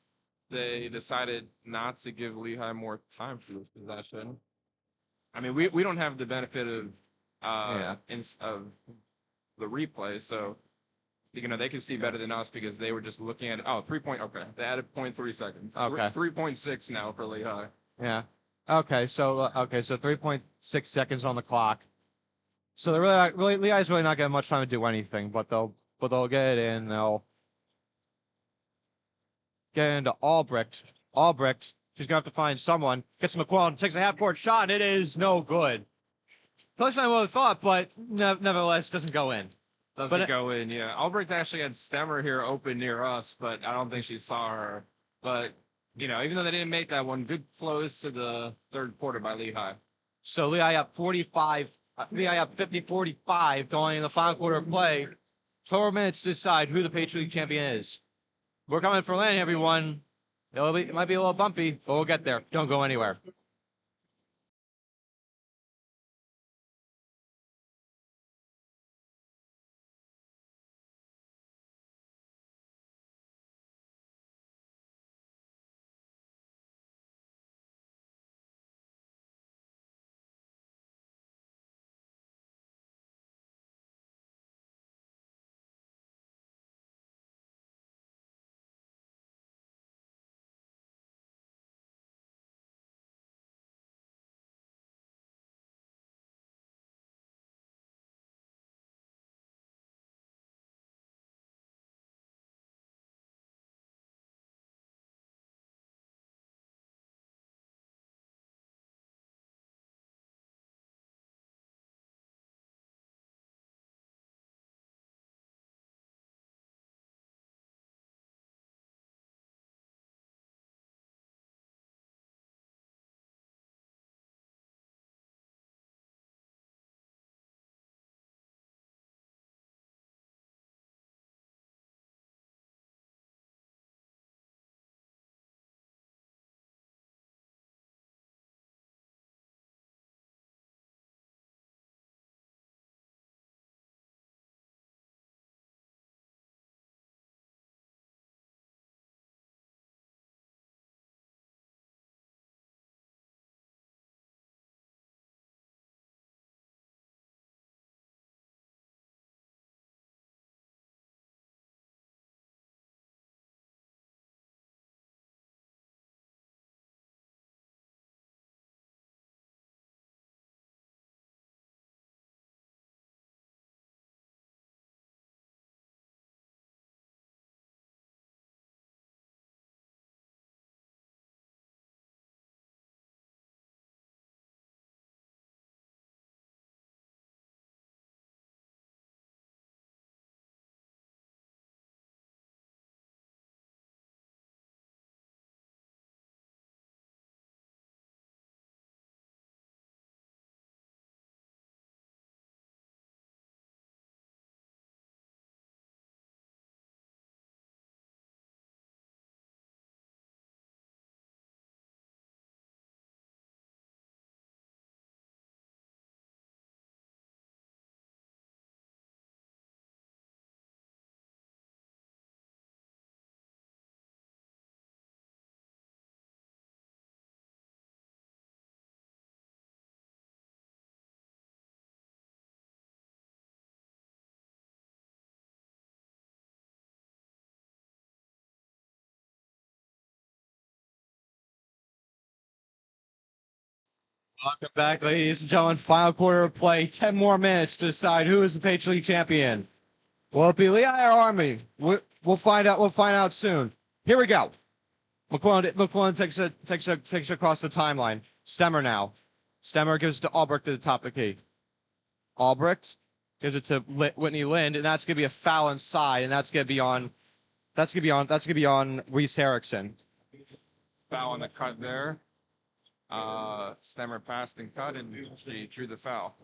they decided not to give Lehigh more time for this possession. I mean, we don't have the benefit of of the replay, so they can see better than us because they were just looking at 3 point. Okay, they added 0.3 seconds. Okay, 3.6 now for Lehigh. Yeah. Okay, so 3.6 seconds on the clock. So they're Lehigh's really not getting much time to do anything, but they'll get it in. They'll get into Albrecht. Albrecht, she's gonna have to find someone. Gets McQuillan, takes a half-court shot, and it is no good. Touchdown would have thought, but nevertheless doesn't go in. Doesn't go in, yeah. Albrecht actually had Stemmer here open near us, but I don't think she saw her. But even though they didn't make that one, good close to the third quarter by Lehigh. So Lehigh up 45. Lehigh up 50-45 going in the final quarter of play. 12 minutes to decide who the Patriot League champion is. We're coming for landing, everyone. It might be a little bumpy, but we'll get there. Don't go anywhere. Welcome back, ladies and gentlemen. Final quarter of play. 10 more minutes to decide who is the Patriot League champion. Will it be Lehigh or Army? We'll find out. We'll find out soon. Here we go. McClellan takes across the timeline. Stemmer now. Stemmer gives it to Albrecht at the top of the key. Albrecht gives it to Whitney Lind, and that's gonna be a foul inside, and that's gonna be on. That's gonna be on Reese Erickson. Foul on the cut there. Stemmer passed and cut, and she drew the foul.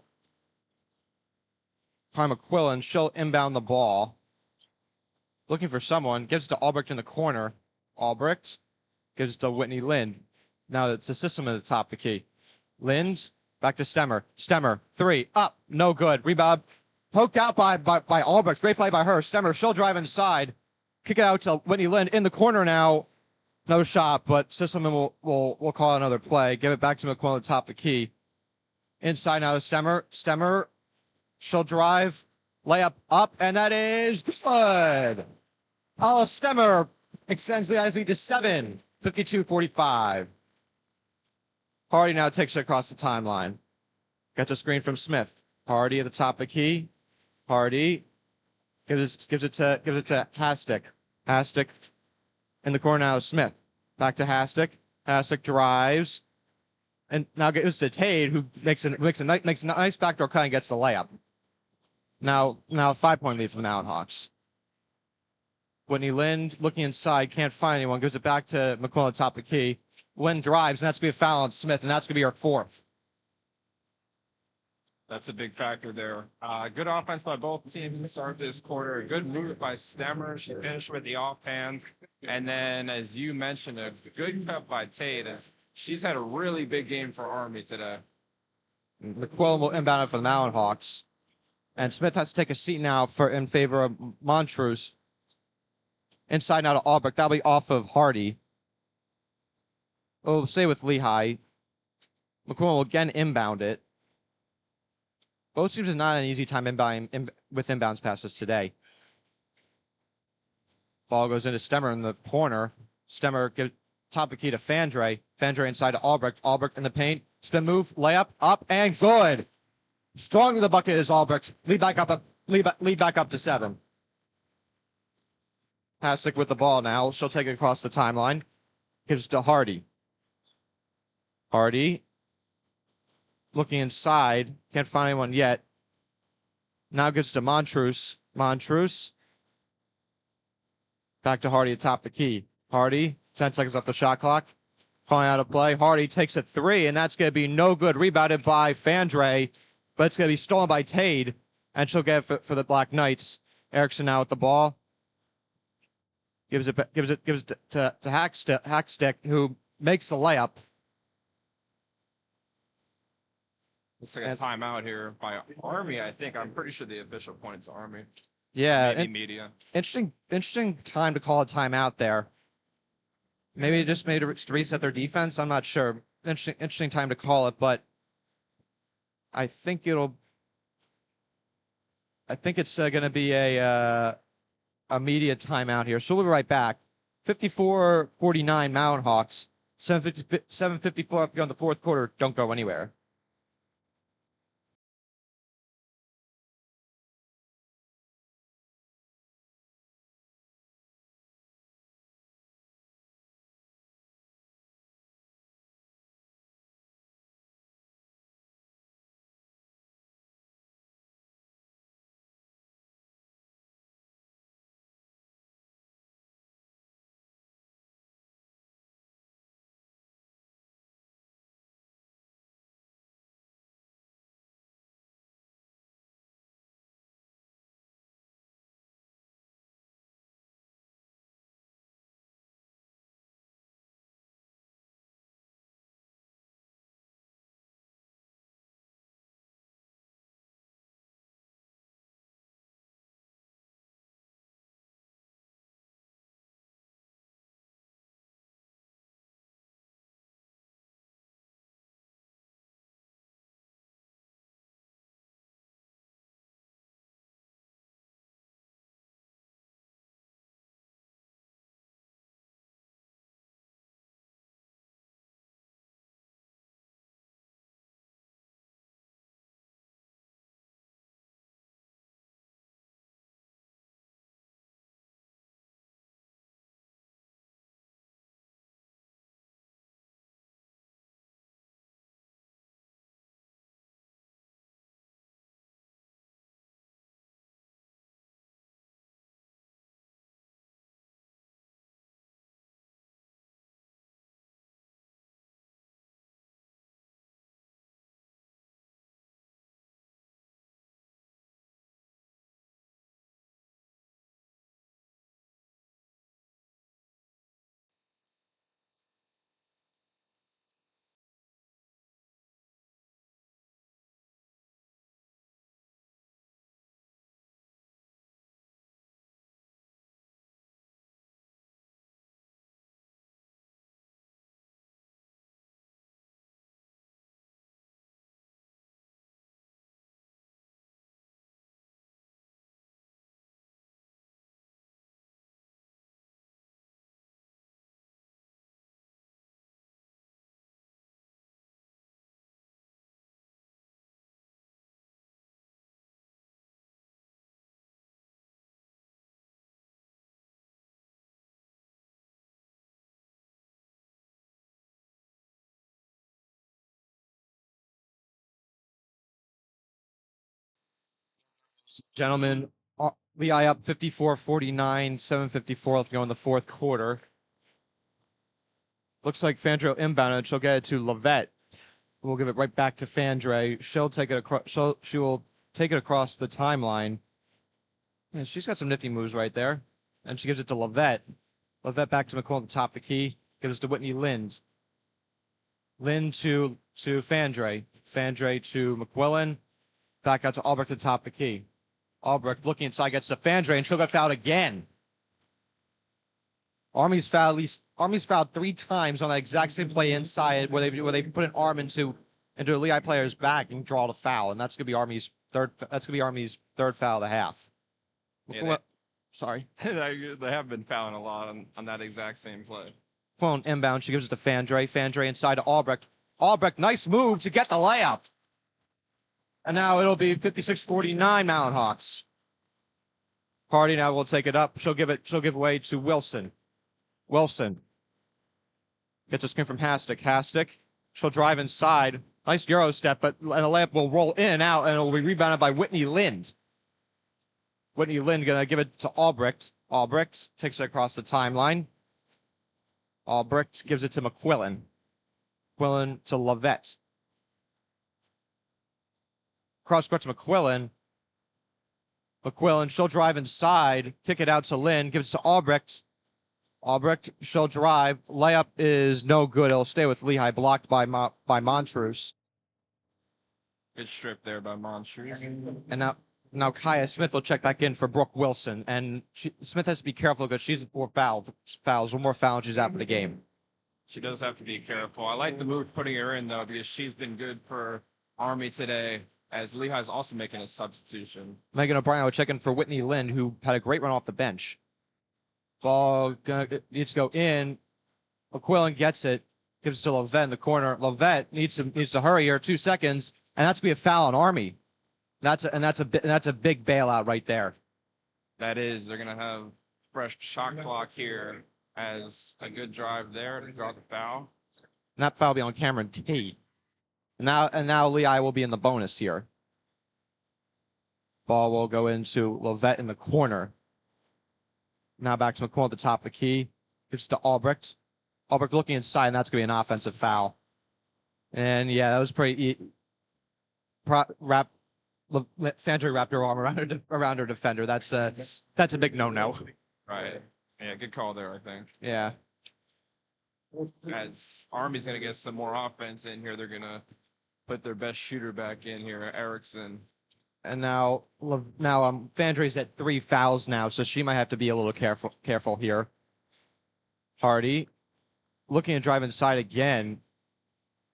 By McQuillan, she'll inbound the ball. Looking for someone, gives it to Albrecht in the corner. Albrecht gives it to Whitney Lind. Now it's a system at the top of the key. Lind, back to Stemmer. Stemmer, three, up, no good. Rebound, poked out by Albrecht. Great play by her. Stemmer, she'll drive inside. Kick it out to Whitney Lind in the corner now. No shot, but Sisselman will call another play. Give it back to McQuillan at the top of the key. Inside now to Stemmer. Stemmer, she'll drive, layup up, and that is good. Alice Stemmer extends the lead to 7, 52-45. Hardy now takes it across the timeline. Gets a screen from Smith. Hardy at the top of the key. Hardy gives it to Hastic. Hastic in the corner now is Smith. Back to Hastic. Hastic drives. And now gives to Tade, who makes a nice backdoor cut and gets the layup. Now a 5-point lead for the Mountain Hawks. Whitney Lind looking inside, can't find anyone, gives it back to McQuillan at the top of the key. Lind drives, and that's going to be a foul on Smith, and that's going to be our 4th. That's a big factor there. Good offense by both teams to start this quarter. A good move by Stemmer. She finished with the offhand. And then, as you mentioned, a good cut by Tate, as she's had a really big game for Army today. McQuillan will inbound it for the Mountain Hawks. And Smith has to take a seat now in favor of Montrose. Inside now to Albrecht. That'll be off of Hardy. We'll stay with Lehigh. McQuillan will again inbound it. Both teams have not an easy time with inbounds passes today. Ball goes into Stemmer in the corner. Stemmer gives top of the key to Fandre. Fandre inside to Albrecht. Albrecht in the paint. Spin move, layup, up, and good. Strong to the bucket is Albrecht. Lead back up to 7. Hasek with the ball now. She'll take it across the timeline. Gives it to Hardy. Hardy. Looking inside. Can't find anyone yet. Now gives to Montrose. Montrose. Back to Hardy at top of the key. Hardy. 10 seconds off the shot clock. Calling out a play. Hardy takes a 3, and that's going to be no good. Rebounded by Fandre, but it's going to be stolen by Tade, and she'll get it for the Black Knights. Erickson now with the ball. Gives it to Hackstick, who makes the layup. Looks like a timeout here by Army, I think. I'm pretty sure the official points Army. Yeah. Maybe media. Interesting time to call a timeout there. Maybe it just made it to reset their defense. I'm not sure. Interesting time to call it, but I think it's going to be a media timeout here. So we'll be right back. 54-49 Mountain Hawks. 7:54 on the 4th quarter. Don't go anywhere. Gentlemen, Lehigh up 54-49, 7:54 left to go in the fourth quarter. Looks like Fandre inbounded. She'll get it to Lavette. We'll give it right back to Fandre. She'll take it across. She will take it across the timeline. And she's got some nifty moves right there. And she gives it to Lavette. Lavette back to McQuillan at the top of the key. Gives it to Whitney Lind. Lind to Fandre. Fandre to McQuillan. Back out to Albrecht at the top of the key. Albrecht looking inside, gets to Fandre, and she'll get fouled again. Army's fouled 3 times on that exact same play inside where they put an arm into a Lehigh player's back and draw the foul, and that's gonna be Army's third foul of the half. Yeah, Sorry. they have been fouling a lot on that exact same play. Phone inbound, she gives it to Fandre. Fandre inside to Albrecht. Albrecht, nice move to get the layup. And now it'll be 56-49 Mountain Hawks. Hardy now will take it up. She'll give away to Wilson. Wilson gets a screen from Hastic. Hastic, she'll drive inside. Nice Euro step, and the layup will roll in and out, and it will be rebounded by Whitney Lind. Whitney Lind gonna give it to Albrecht. Albrecht takes it across the timeline. Albrecht gives it to McQuillan. McQuillan to Lavette. Cross court to McQuillan. McQuillan, she'll drive inside, kick it out to Lind, gives it to Albrecht. Albrecht, she'll drive. Layup is no good. It'll stay with Lehigh, blocked by Montrose. Good strip there by Montrose. And now Kaya Smith will check back in for Brooke Wilson. And Smith has to be careful because she's 4 fouls. One more foul and she's out for the game. She does have to be careful. I like the move putting her in, though, because she's been good for Army today, as Lehigh's also making a substitution. Megan O'Brien will check in for Whitney Lind, who had a great run off the bench. Ball needs to go in. McQuillan gets it. Gives it to Lavette in the corner. Lavette needs to hurry here. 2 seconds, and that's gonna be a foul on Army. That's a big bailout right there. That is. They're gonna have fresh shot clock here as a good drive there to draw the foul. And that foul will be on Cameron Tate. And now Lehigh will be in the bonus here. Ball will go into Lavette in the corner. Now back to McQuillan at the top of the key. Gives to Albrecht. Albrecht looking inside, and that's going to be an offensive foul. And yeah, that was pretty. Fandre wrapped her arm around her defender. That's a big no-no. Right. Yeah, good call there, I think. Yeah. As Army's going to get some more offense in here, they're going to put their best shooter back in here, Erickson. And now Fandre's at 3 fouls now, so she might have to be a little careful here. Hardy, looking to drive inside again,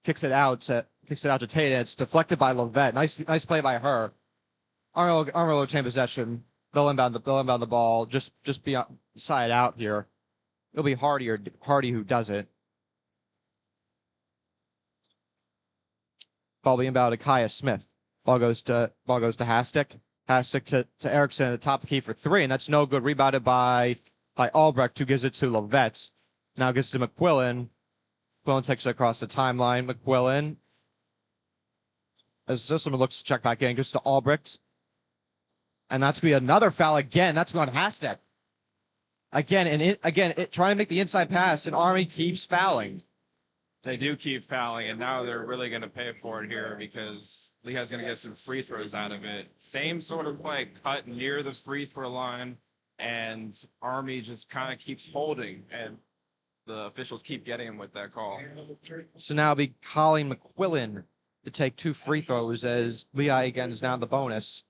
kicks it out to Tate, and it's deflected by Lavette. Nice play by her. Arnold will retain possession. They'll inbound the ball. Just be side out here. It'll be Hardy who does it. Ball being inbound to Kaya Smith. Ball goes to Hastic. Hastic to Erickson at the top of the key for 3, and that's no good. Rebounded by Albrecht, who gives it to Lavette. Now gets to McQuillan. McQuillan takes it across the timeline. McQuillan, as Sisselman looks to check back in, gives to Albrecht. And that's going to be another foul again. That's going to Hastic. Again, trying to make the inside pass, and Army keeps fouling. They do keep fouling, and now they're really going to pay for it here because Lehigh's going to get some free throws out of it. Same sort of play, cut near the free throw line, and Army just kind of keeps holding, and the officials keep getting him with that call. So now it'll be Colleen McQuillan to take 2 free throws as Lehigh again is now in the bonus.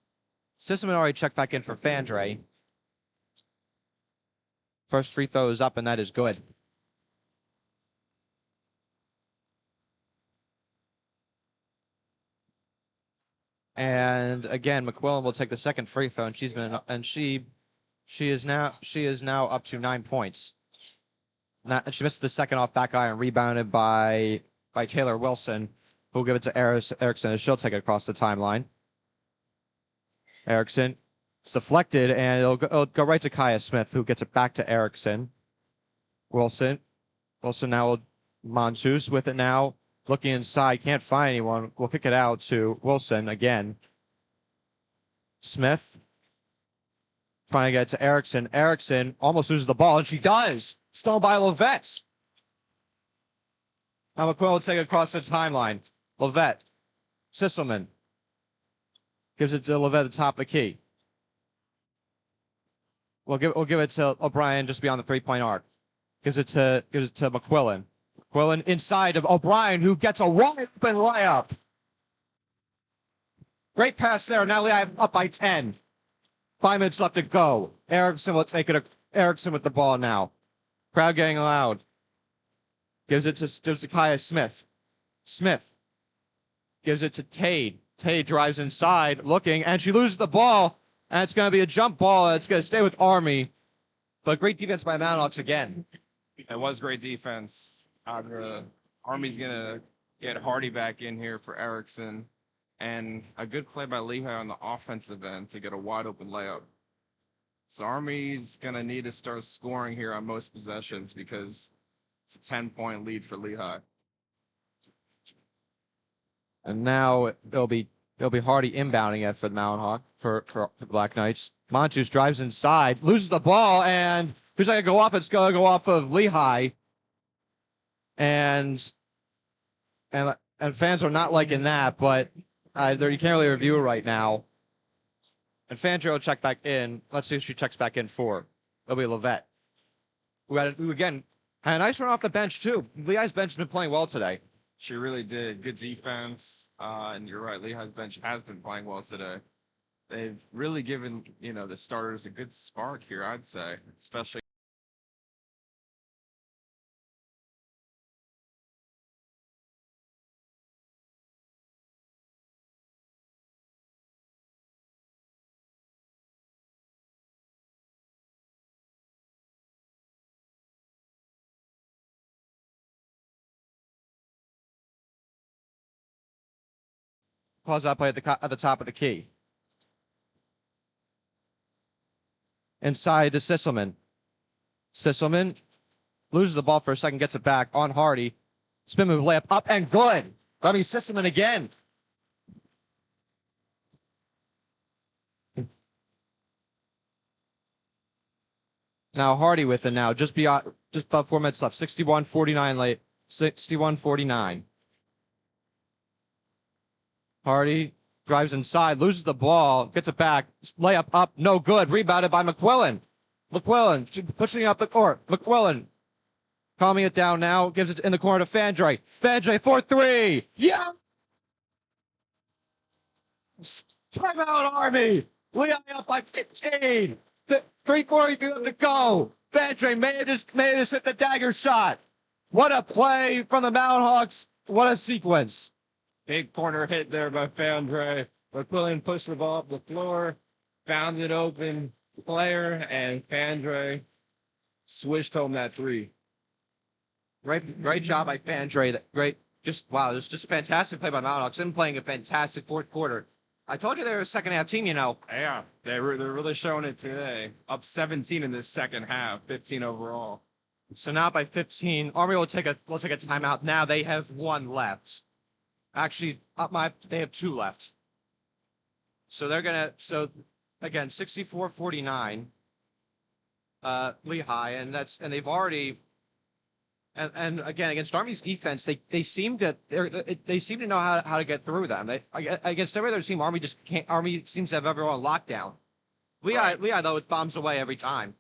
Sisselman already checked back in for Fandre. First free throw is up, and that is good. And again, McQuillan will take the second free throw, and she is now up to 9 points. And she missed the second off back iron, rebounded by Taylor Wilson, who will give it to Erickson, as she'll take it across the timeline. Erickson, it's deflected, and it'll go right to Kaya Smith, who gets it back to Erickson. Wilson now will Montus with it now. Looking inside, can't find anyone. We'll kick it out to Wilson again. Smith trying to get to Erickson. Erickson almost loses the ball, and she does. Stolen by Levette. Now McQuill will take it across the timeline. Levette. Sisselman. Gives it to Levette at the top of the key. We'll give it to O'Brien just beyond the three-point arc. Gives it to McQuillan. McQuillan inside of O'Brien, who gets a wide open layup. Great pass there. Now Lehigh up by 10. 5 minutes left to go. Erickson will take it. Erickson with the ball now. Crowd getting loud. Gives it to Kaya Smith. Smith gives it to Tade. Tade drives inside, looking, and she loses the ball. And it's going to be a jump ball, and it's going to stay with Army. But great defense by Mountain Hawks again. It was great defense. Army's going to get Hardy back in here for Erickson. And a good play by Lehigh on the offensive end to get a wide open layup. So Army's going to need to start scoring here on most possessions because it's a 10-point lead for Lehigh. And now it'll be Hardy inbounding it for the Mountain Hawk for the Black Knights. Montus drives inside, loses the ball, and who's going to go off? It's going to go off of Lehigh. And fans are not liking that, but you can't really review it right now. And Fandro will check back in. Let's see who she checks back in for. It'll be Levette. Who again had a nice run off the bench too. Lehigh's bench has been playing well today. She really did. Good defense. And you're right, Lehigh's bench has been playing well today. They've really given, the starters a good spark here, I'd say, especially. Pause that play at the top of the key. Inside to Sisselman. Sisselman loses the ball for a second, gets it back on Hardy. Spin move layup up and good. Remy Sisselman again. Now Hardy with it now, just about 4 minutes left. 61-49 late. 61-49. Hardy drives inside, loses the ball, gets it back, layup up, no good, rebounded by McQuillan. McQuillan pushing up the court. McQuillan calming it down now, gives it in the corner to Fandre. Fandre for three. Yeah. Timeout Army. Lehigh up by 15. 3:43 to go. Fandre may have just hit the dagger shot. What a play from the Mountain Hawks. What a sequence. Big corner hit there by Fandre. McQuillan pushed the ball up the floor, found an open player, and Fandre swished home that three. Great job by Fandre. Just a fantastic play by Mountain Hawks. Them playing a fantastic fourth quarter. I told you they were a second half team, Yeah, they're really showing it today. Up 17 in this second half, 15 overall. So now by 15, Army will take a timeout. Now they have one left. Actually, they have two left. So again, 64-49, Lehigh, and they've already, and again, against Army's defense, they seem to know how to get through them. Against every other team, Army just can't. Army seems to have everyone on lockdown. Lehigh though, it bombs away every time.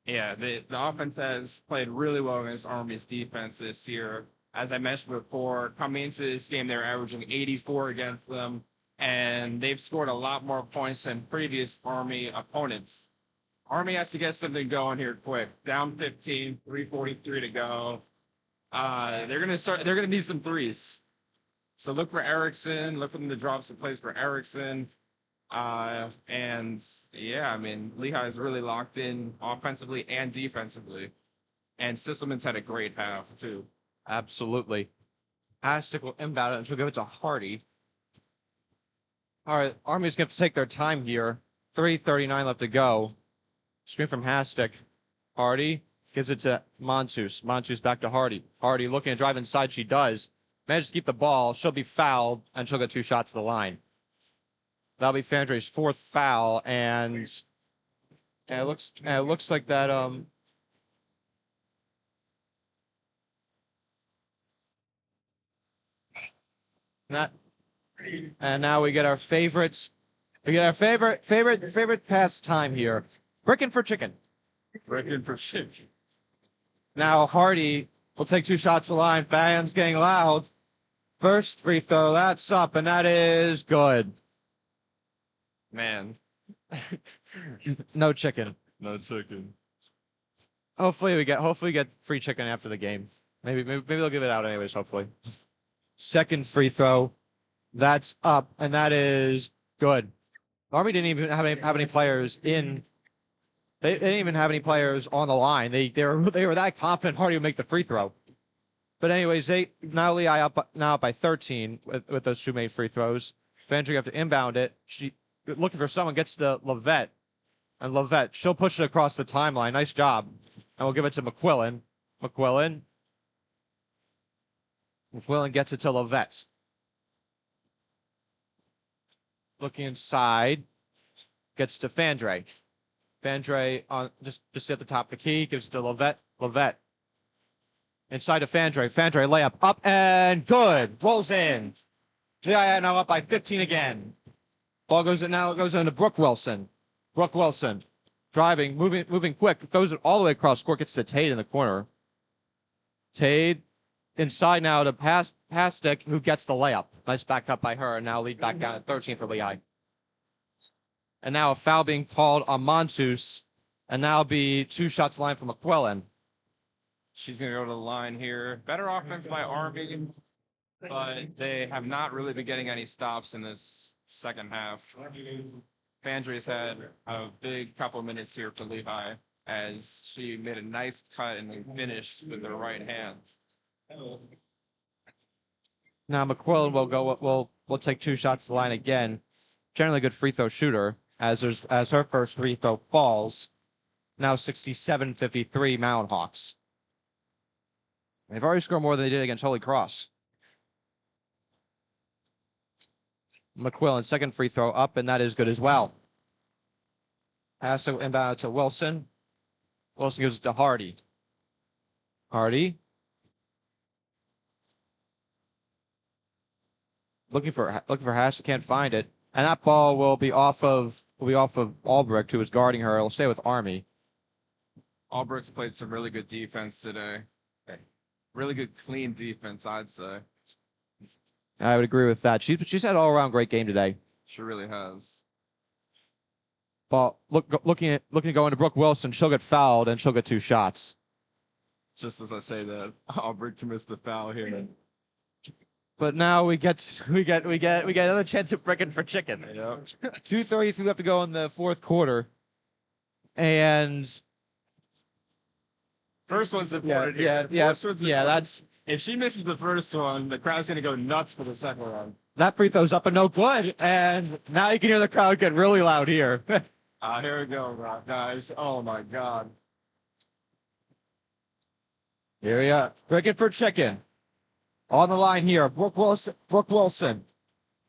Yeah, the offense has played really well against Army's defense this year. As I mentioned before, coming into this game, they're averaging 84 against them, and they've scored a lot more points than previous Army opponents. Army has to get something going here quick. Down 15, 3:43 to go. They're gonna need some threes. So look for Erickson. Look for them to drop some plays for Erickson. And yeah, I mean, Lehigh's really locked in offensively and defensively. And Sisselman's had a great half too. Absolutely. Hastic will inbound it, and she'll give it to Hardy. All right, Army's going to have to take their time here. 3:39 left to go. Screen from Hastic. Hardy gives it to Montus. Montus back to Hardy. Hardy looking to drive inside. She does. Manages to keep the ball. She'll be fouled, and she'll get two shots to the line. That'll be Fandre's fourth foul, and it looks like that that and now we get our favorites. We get our favorite pastime here. Brickin' for chicken. Breaking for chicken. Now Hardy will take 2 shots to the line. Fans getting loud. First free throw, that's up, and that is good. Man, No chicken. no chicken. Hopefully we get free chicken after the game. Maybe they'll give it out anyways, hopefully. Second free throw. That's up, and that is good. Army didn't even have any players in. They didn't even have any players on the line. They were that confident Hardy would make the free throw. But anyways, Lehigh up by 13 with those 2 made free throws. Fandry have to inbound it. She looking for someone, gets to Levette. And Levette, she'll push it across the timeline. Nice job. And we'll give it to McQuillan. McQuillan gets it to Levette. Looking inside. Gets to Fandre. Fandre on just at the top of the key. Gives to Levette. Levette. Inside to Fandre. Fandre layup up and good. Rolls in. Lehigh now up by 15 again. Ball goes into Brooke Wilson. Brooke Wilson driving, moving quick. Throws it all the way across court. Gets to Tate in the corner. Tate inside now to Pastic, who gets the layup. Nice back up by her. And now lead back down at 13 for Lehigh. And now a foul being called on Montus. And that'll be 2 shots line from McQuillan. She's going to go to the line here. Better offense by Army, but they have not really been getting any stops in this second half. Fandre's had a big couple minutes here for Lehigh as she made a nice cut and finished with her right hand. Now McQuillan will take 2 shots to the line again. Generally good free throw shooter as her first free throw falls. Now 67-53 Mountain Hawks. They've already scored more than they did against Holy Cross. McQuillan, second free throw up, and that is good as well. Pass to inbound to Wilson. Wilson gives it to Hardy. Hardy. Looking for Hash, can't find it. And that ball will be off of Albrecht, who is guarding her. It'll stay with Army. Albrecht's played some really good defense today. Really good, clean defense, I'd say. I would agree with that. She's had an all-around great game today. She really has. Ball looking to go into Brooke Wilson. She'll get fouled and she'll get 2 shots. Just as I say that, Albrecht missed the foul here. But now we get another chance at bricking for chicken. Yep. 2:33 left to go in the 4th quarter, and First one's important. That's if she misses the first one, the crowd's gonna go nuts for the second one. that free throw's up and no good. And now you can hear the crowd get really loud here. Here we go, guys. Oh my God. Here we are, bricking for chicken. On the line here, Brooke Wilson.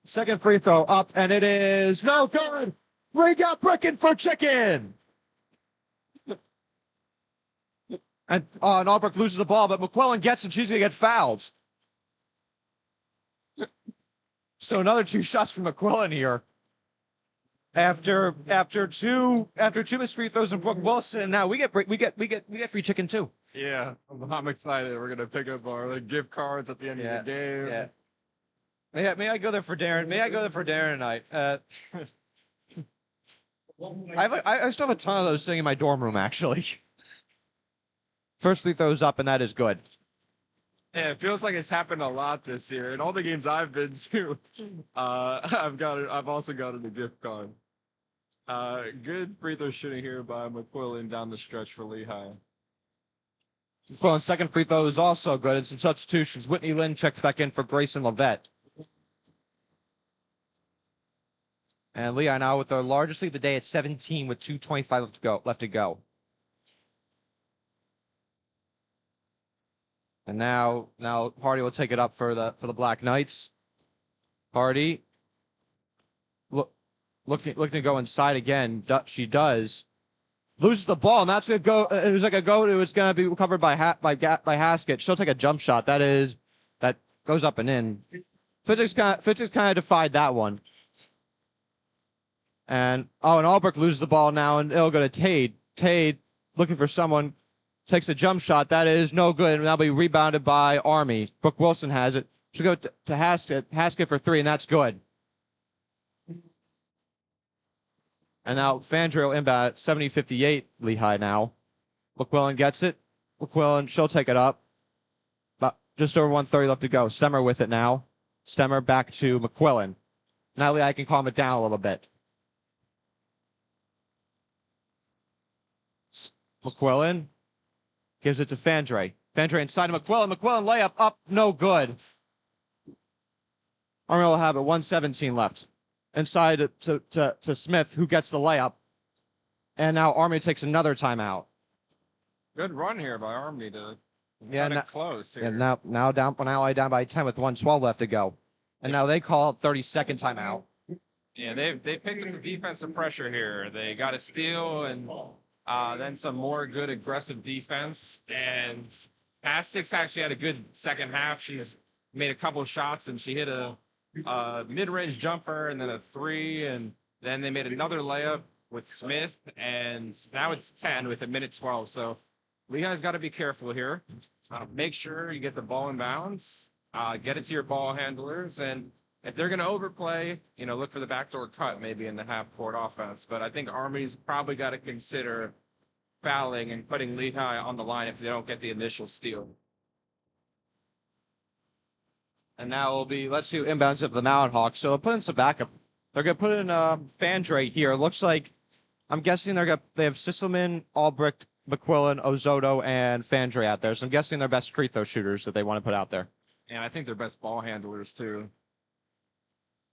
Second free throw up, and it is no good. We got bricking for chicken. And Albrecht loses the ball, but McQuillan gets it. She's gonna get fouled. So another 2 shots from McQuillan here. After two missed free throws from Brooke Wilson, now we get free chicken too. Yeah, I'm excited. We're gonna pick up our gift cards at the end of the game. Yeah. May I go there for Darren? May I go there for Darren tonight? I still have a ton of those sitting in my dorm room actually. First free throws up, and that is good. Yeah, it feels like it's happened a lot this year. In all the games I've been to, I've also gotten a gift card. Good free throw shooting here by McQuillan down the stretch for Lehigh. McQuillan's second free throw is also good. And some substitutions. Whitney Lynn checks back in for Grayson Levette. And Lehigh now with their largest lead of the day at 17 with 2:25 left to go. And now Hardy will take it up for the Black Knights. Hardy looking to go inside again. She does. Loses the ball, and that's gonna go. It was like a go. It was gonna be recovered by Haskett. She'll take a jump shot. That goes up and in. Physics kind of defied that one. And Albrecht loses the ball now, and it'll go to Tade. Tade looking for someone, takes a jump shot. That is no good, and that'll be rebounded by Army. Brooke Wilson has it. She'll go to Haskett. Haskett for 3, and that's good. And now Fandre will inbound at 70-58 Lehigh now. McQuillan gets it. McQuillan, she'll take it up. About just over 1:30 left to go. Stemmer with it now. Stemmer back to McQuillan. Now Lehigh can calm it down a little bit. McQuillan gives it to Fandre. Fandre inside of McQuillan. McQuillan layup up, no good. Army will have it 1:17 left. Inside to Smith, who gets the layup. And now Army takes another timeout. Good run here by Army to cut it close here. And now down by 10 with 1:12 left to go. And now they call 30-second timeout. Yeah, they picked up the defensive pressure here. They got a steal and then some more good aggressive defense. And Aztecs actually had a good second half. She's made a couple of shots, and she hit a mid-range jumper and then a 3, and then they made another layup with Smith, and now it's 10 with 1:12. So Lehigh's got to be careful here. Make sure you get the ball in bounds, get it to your ball handlers, and if they're going to overplay, look for the backdoor cut maybe in the half-court offense. But I think Army's probably got to consider fouling and putting Lehigh on the line if they don't get the initial steal. And now it'll be, let's see who inbounds of the Mountain Hawks. So they'll put in some backup. They're going to put in Fandre here. It looks like, I'm guessing they have Sisselman, Albrecht, McQuillan, Ozotto, and Fandre out there. So I'm guessing they're best free throw shooters that they want to put out there. And I think they're best ball handlers too.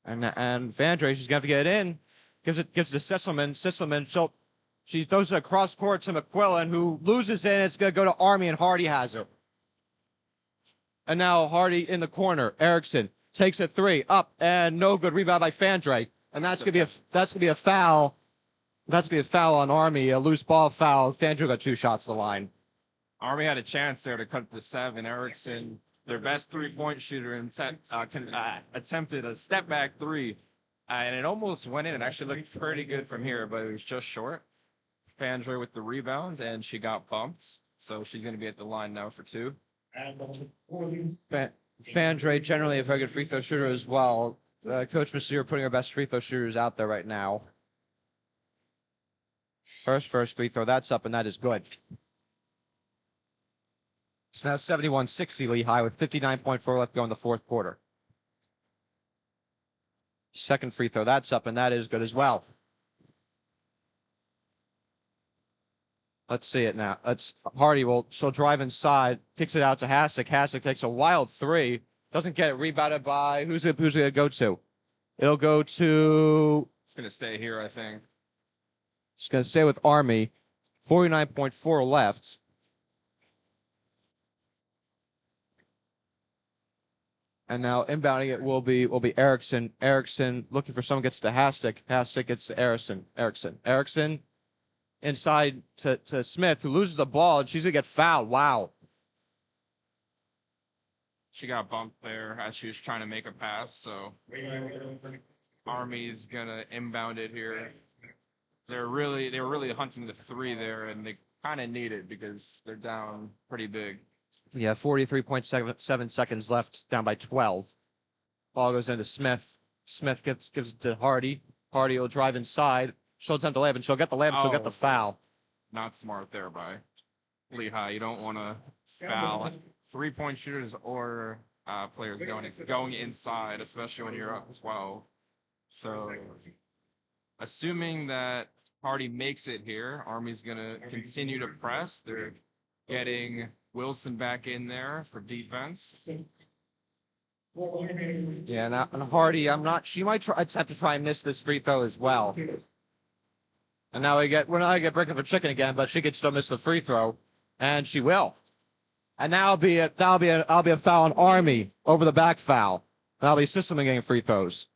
And Fandre, she's going to have to get it in. Gives it to Sisselman. Sisselman, she throws it across court to McQuillan, who loses it, and it's going to go to Army, and Hardy has it. And now Hardy in the corner. Erickson takes a 3 up and no good. Rebound by Fandre, and that's gonna be a foul. That's gonna be a foul on Army. A loose ball foul. Fandre got 2 shots to the line. Army had a chance there to cut it to 7. Erickson, their best 3-point shooter, attempted a step back 3, and it almost went in. It actually looked pretty good from here, but it was just short. Fandre with the rebound, and she got bumped, so she's gonna be at the line now for 2. Fandre generally a very good free throw shooter as well. Coach Masseur putting her best free throw shooters out there right now. First free throw, that's up, and that is good. It's now 71-60 Lehigh with 59.4 left to go in the fourth quarter. Second free throw, that's up, and that is good as well. Let's see it now. Hardy she'll drive inside, kicks it out to Hassick. Hassick takes a wild 3, doesn't get it, rebounded by who's it gonna go to? It'll go to. It's gonna stay here, I think. It's gonna stay with Army. 49.4 left. And now inbounding it will be Erickson. Erickson looking for someone, gets to Hastick. Hastick gets to Erickson inside to Smith, who loses the ball, and she's gonna get fouled. Wow. She got bumped there as she was trying to make a pass, so Army's gonna inbound it here. They were really hunting the 3 there, and they kind of need it because they're down pretty big. Yeah, 43.7 seconds left, down by 12. Ball goes into Smith. Smith gives it to Hardy. Hardy will drive inside. She'll attempt to layup, and she'll get the layup, and she'll get the foul. Not smart there by Lehigh. You don't want to foul 3-point shooters or players going inside, especially when you're up 12. So, assuming that Hardy makes it here, Army's going to continue to press. They're getting Wilson back in there for defense. Yeah, and Hardy, she might attempt to try and miss this free throw as well. And now we're not get breaking for chicken again, but she could still miss the free throw, and she will. And that'll be a foul on Army over the back foul. That'll be Sisselman getting free throws.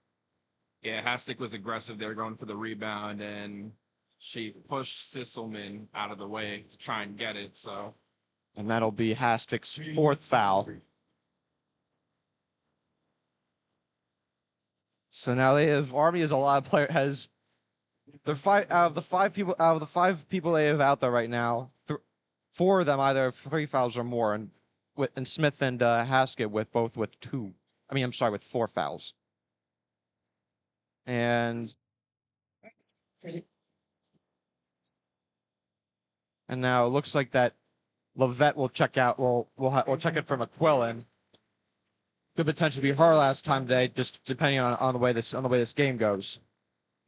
Yeah, Hastic was aggressive there going for the rebound, and she pushed Sisselman out of the way to try and get it. So And that'll be Hastic's fourth foul. So now they have Army has a lot of players. The five people they have out there right now, four of them either have 3 fouls or more, and Smith and Haskett with both with two. I mean, I'm sorry, with 4 fouls. And now it looks like that Levette will check out. We'll check it for McQuillan. Could potentially be her last time today, just depending on the way this game goes.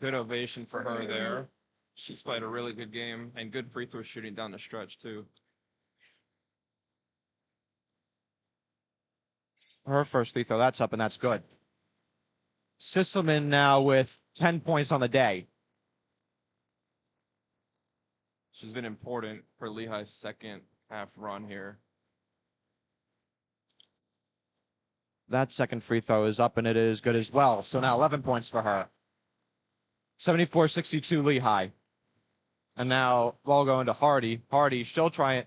good ovation for her there. She's played a really good game and good free throw shooting down the stretch too. Her first free throw, that's up, and that's good. Sisselman now with 10 points on the day. She's been important for Lehigh's second half run here. That second free throw is up, and it is good as well. So now 11 points for her. 74-62 Lehigh. And now ball going to Hardy. Hardy, she's going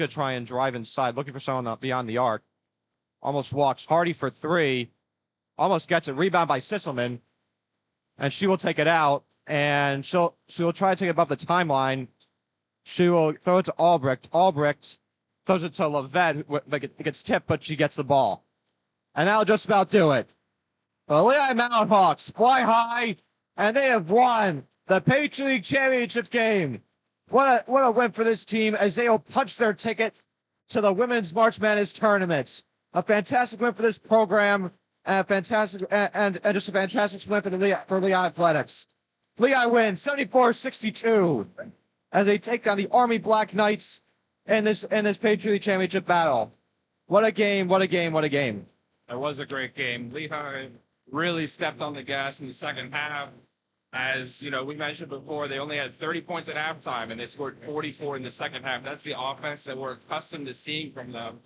to try and drive inside, looking for someone beyond the arc. Almost walks. Hardy for 3. Almost gets it. Rebound by Sisselman. And she will take it out. And she'll try to take it above the timeline. She will throw it to Albrecht. Albrecht throws it to Levette. It gets tipped, but she gets the ball. And that'll just about do it. The Lehigh Mountain Hawks fly high, and they have won the Patriot League Championship game. What a win for this team as they will punch their ticket to the Women's March Madness tournament. A fantastic win for this program, and just a fantastic win for Lehigh Athletics. Lehigh wins 74-62 as they take down the Army Black Knights in this Patriot League Championship battle. What a game! What a game! What a game! It was a great game. Lehigh really stepped on the gas in the second half. As you know, we mentioned before, they only had 30 points at halftime, and they scored 44 in the second half. That's the offense that we're accustomed to seeing from them.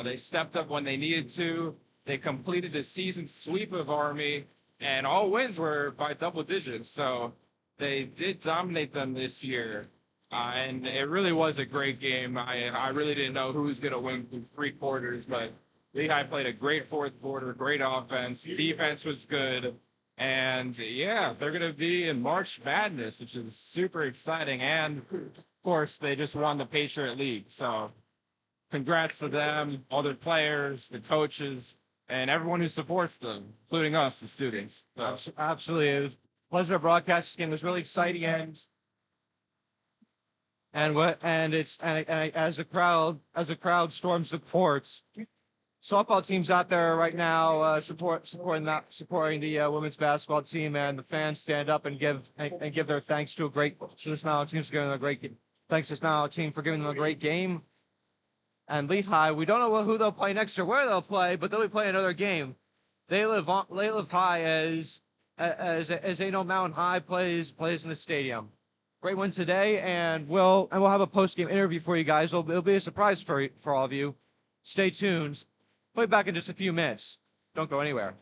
They stepped up when they needed to. They completed the season sweep of Army, and all wins were by double digits. So they did dominate them this year. And it really was a great game. I really didn't know who was going to win in 3 quarters, but Lehigh played a great fourth quarter, great offense. Defense was good. And yeah, they're going to be in March Madness, which is super exciting. And of course, they just won the Patriot League. So congrats to them, all their players, the coaches, and everyone who supports them, including us, the students. So, Absolutely. It was a pleasure to broadcast this game. It was really exciting, and as a crowd storms the courts, softball teams out there right now supporting the women's basketball team, and the fans stand up and give their thanks to this Mountain team for giving them a great thanks to this Mountain team for giving them a great game. And Lehigh, we don't know who they'll play next or where they'll play, but they'll be playing another game. They live high as they know Mountain High plays in the stadium. Great win today, and we'll have a post-game interview for you guys. It'll be a surprise for all of you. Stay tuned. We'll be back in just a few minutes. Don't go anywhere.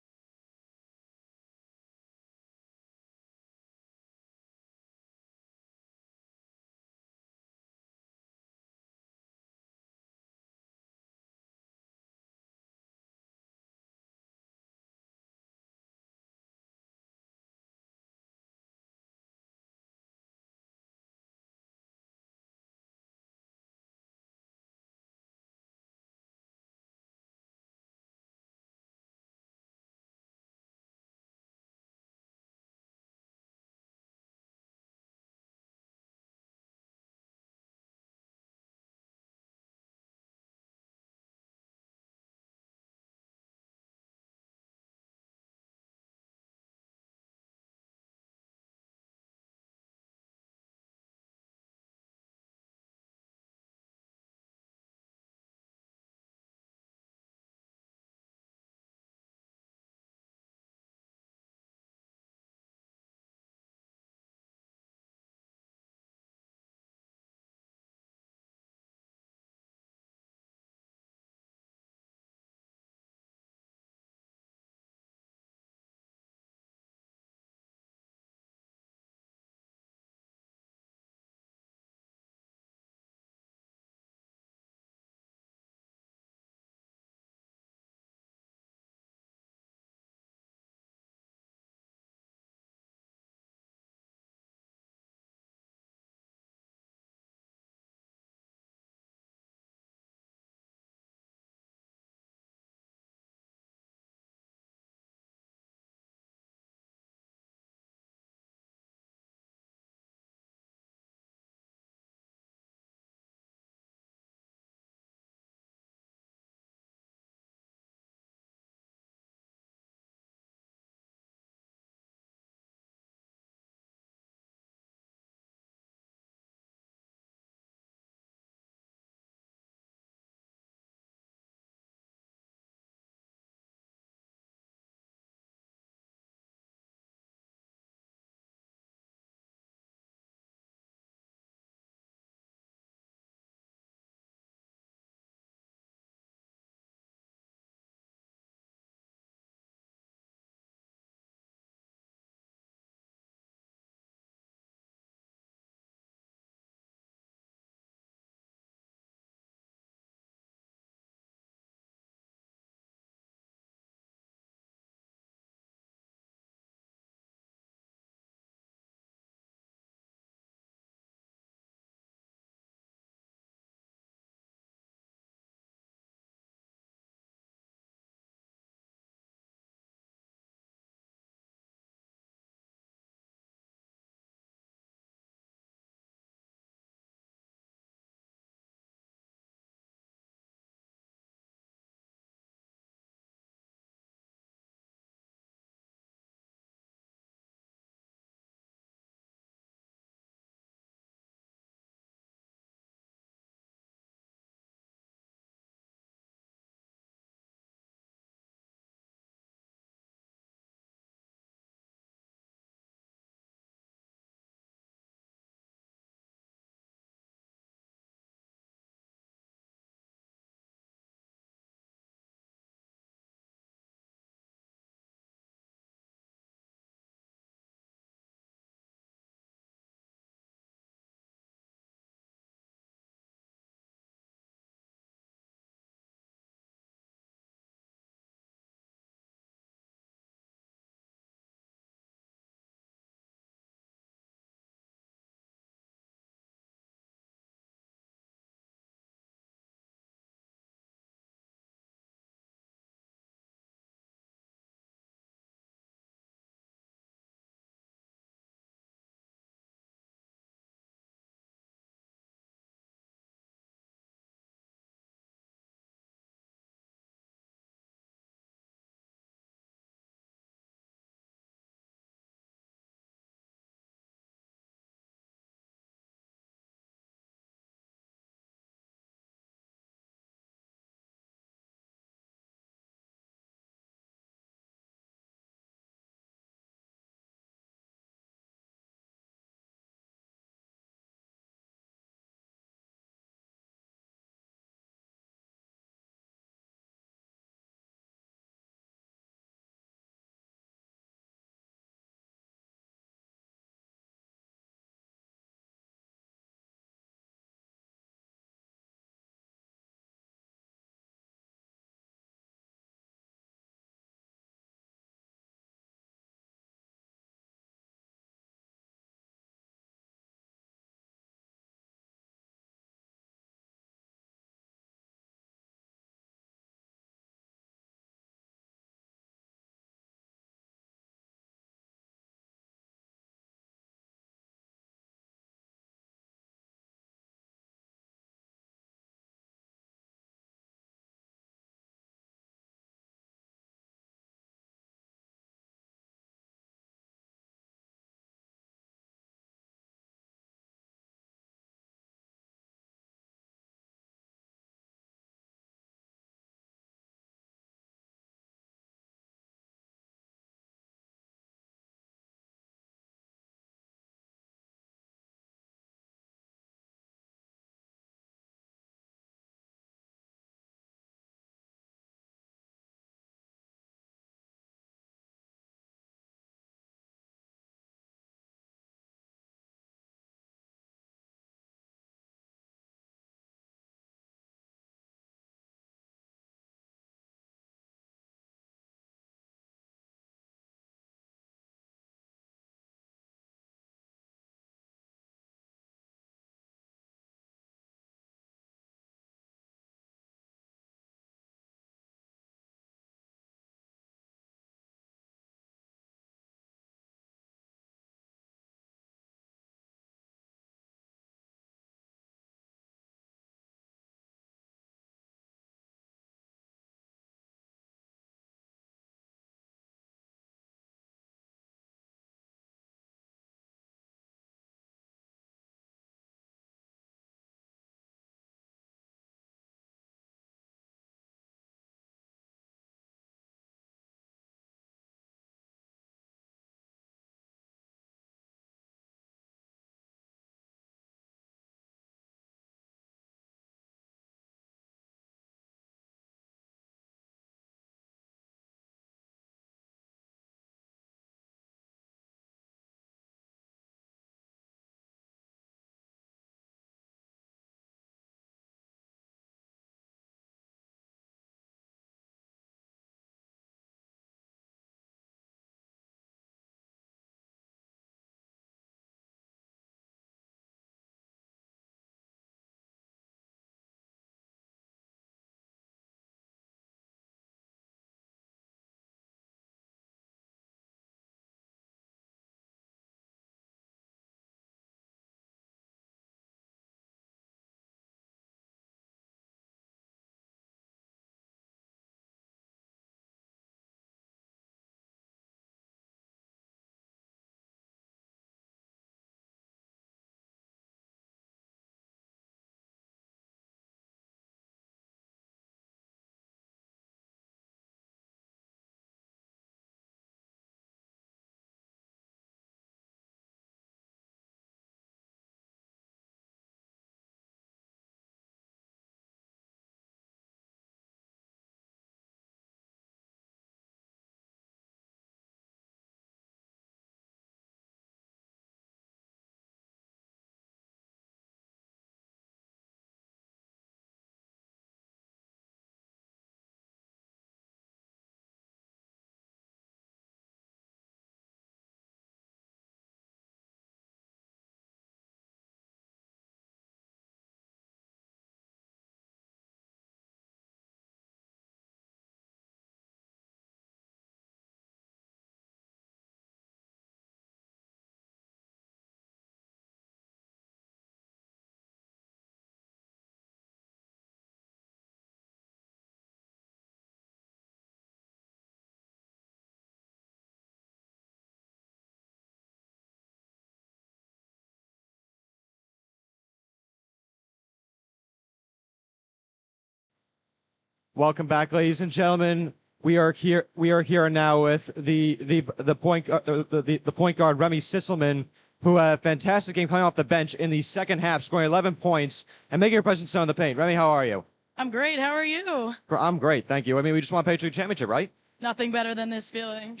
Welcome back, ladies and gentlemen. We are here. We are here now with the point guard Remy Sisselman, who had a fantastic game coming off the bench in the second half, scoring 11 points and making a presence on the paint. Remy, how are you? I'm great. How are you? I'm great, thank you. I mean, we just won a Patriot championship, right? Nothing better than this feeling.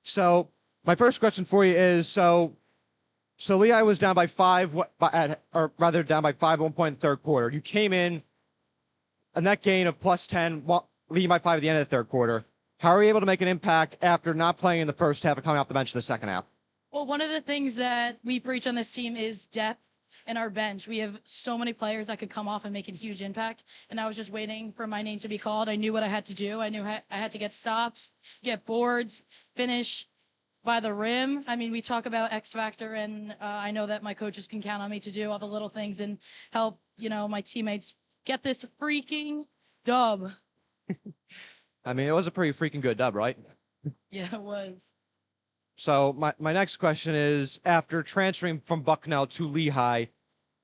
So my first question for you is so Lehigh was down by five, or rather down by 5 at one point in the third quarter. You came in a net gain of plus 10, leading by 5 at the end of the third quarter. How are you able to make an impact after not playing in the first half and coming off the bench in the second half? Well, one of the things that we preach on this team is depth in our bench. We have so many players that could come off and make a huge impact. And I was just waiting for my name to be called. I knew what I had to do. I knew I had to get stops, get boards, finish by the rim. I mean, we talk about X factor, and I know that my coaches can count on me to do all the little things and help, my teammates get this freaking dub. I mean, it was a pretty freaking good dub, right? Yeah, it was. So my next question is, after transferring from Bucknell to Lehigh,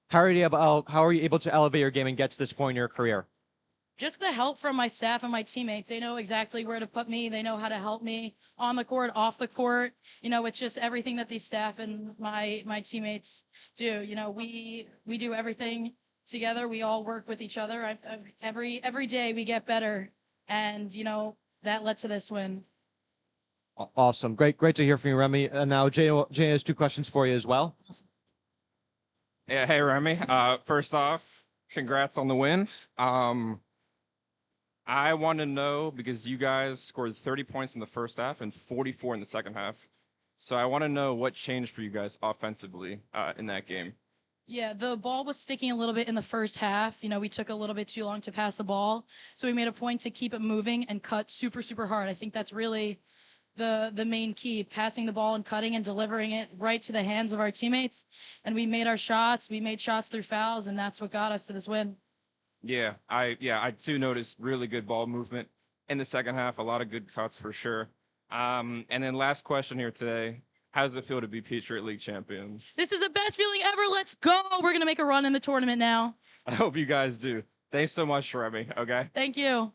how are you able to elevate your game and get to this point in your career? Just the help from my staff and my teammates. They know exactly where to put me. They know how to help me on the court, off the court. It's just everything that these staff and my teammates do. We do everything together. We all work with each other. Every day we get better, and that led to this win. Awesome, great to hear from you, Remy. And now Jay has 2 questions for you as well. Yeah, hey Remy. First off, congrats on the win. I want to know, because you guys scored 30 points in the first half and 44 in the second half. So I want to know what changed for you guys offensively in that game. Yeah, the ball was sticking a little bit in the first half. We took a little bit too long to pass the ball. So we made a point to keep it moving and cut super, super hard. I think that's really the main key, passing the ball and cutting and delivering it right to the hands of our teammates. And we made our shots. We made shots through fouls, and that's what got us to this win. Yeah, I too noticed really good ball movement in the second half. A lot of good cuts for sure. And then last question here today. How does it feel to be Patriot League champions? This is the best feeling ever. Let's go. We're going to make a run in the tournament now. I hope you guys do. Thanks so much, Remy. Okay. Thank you.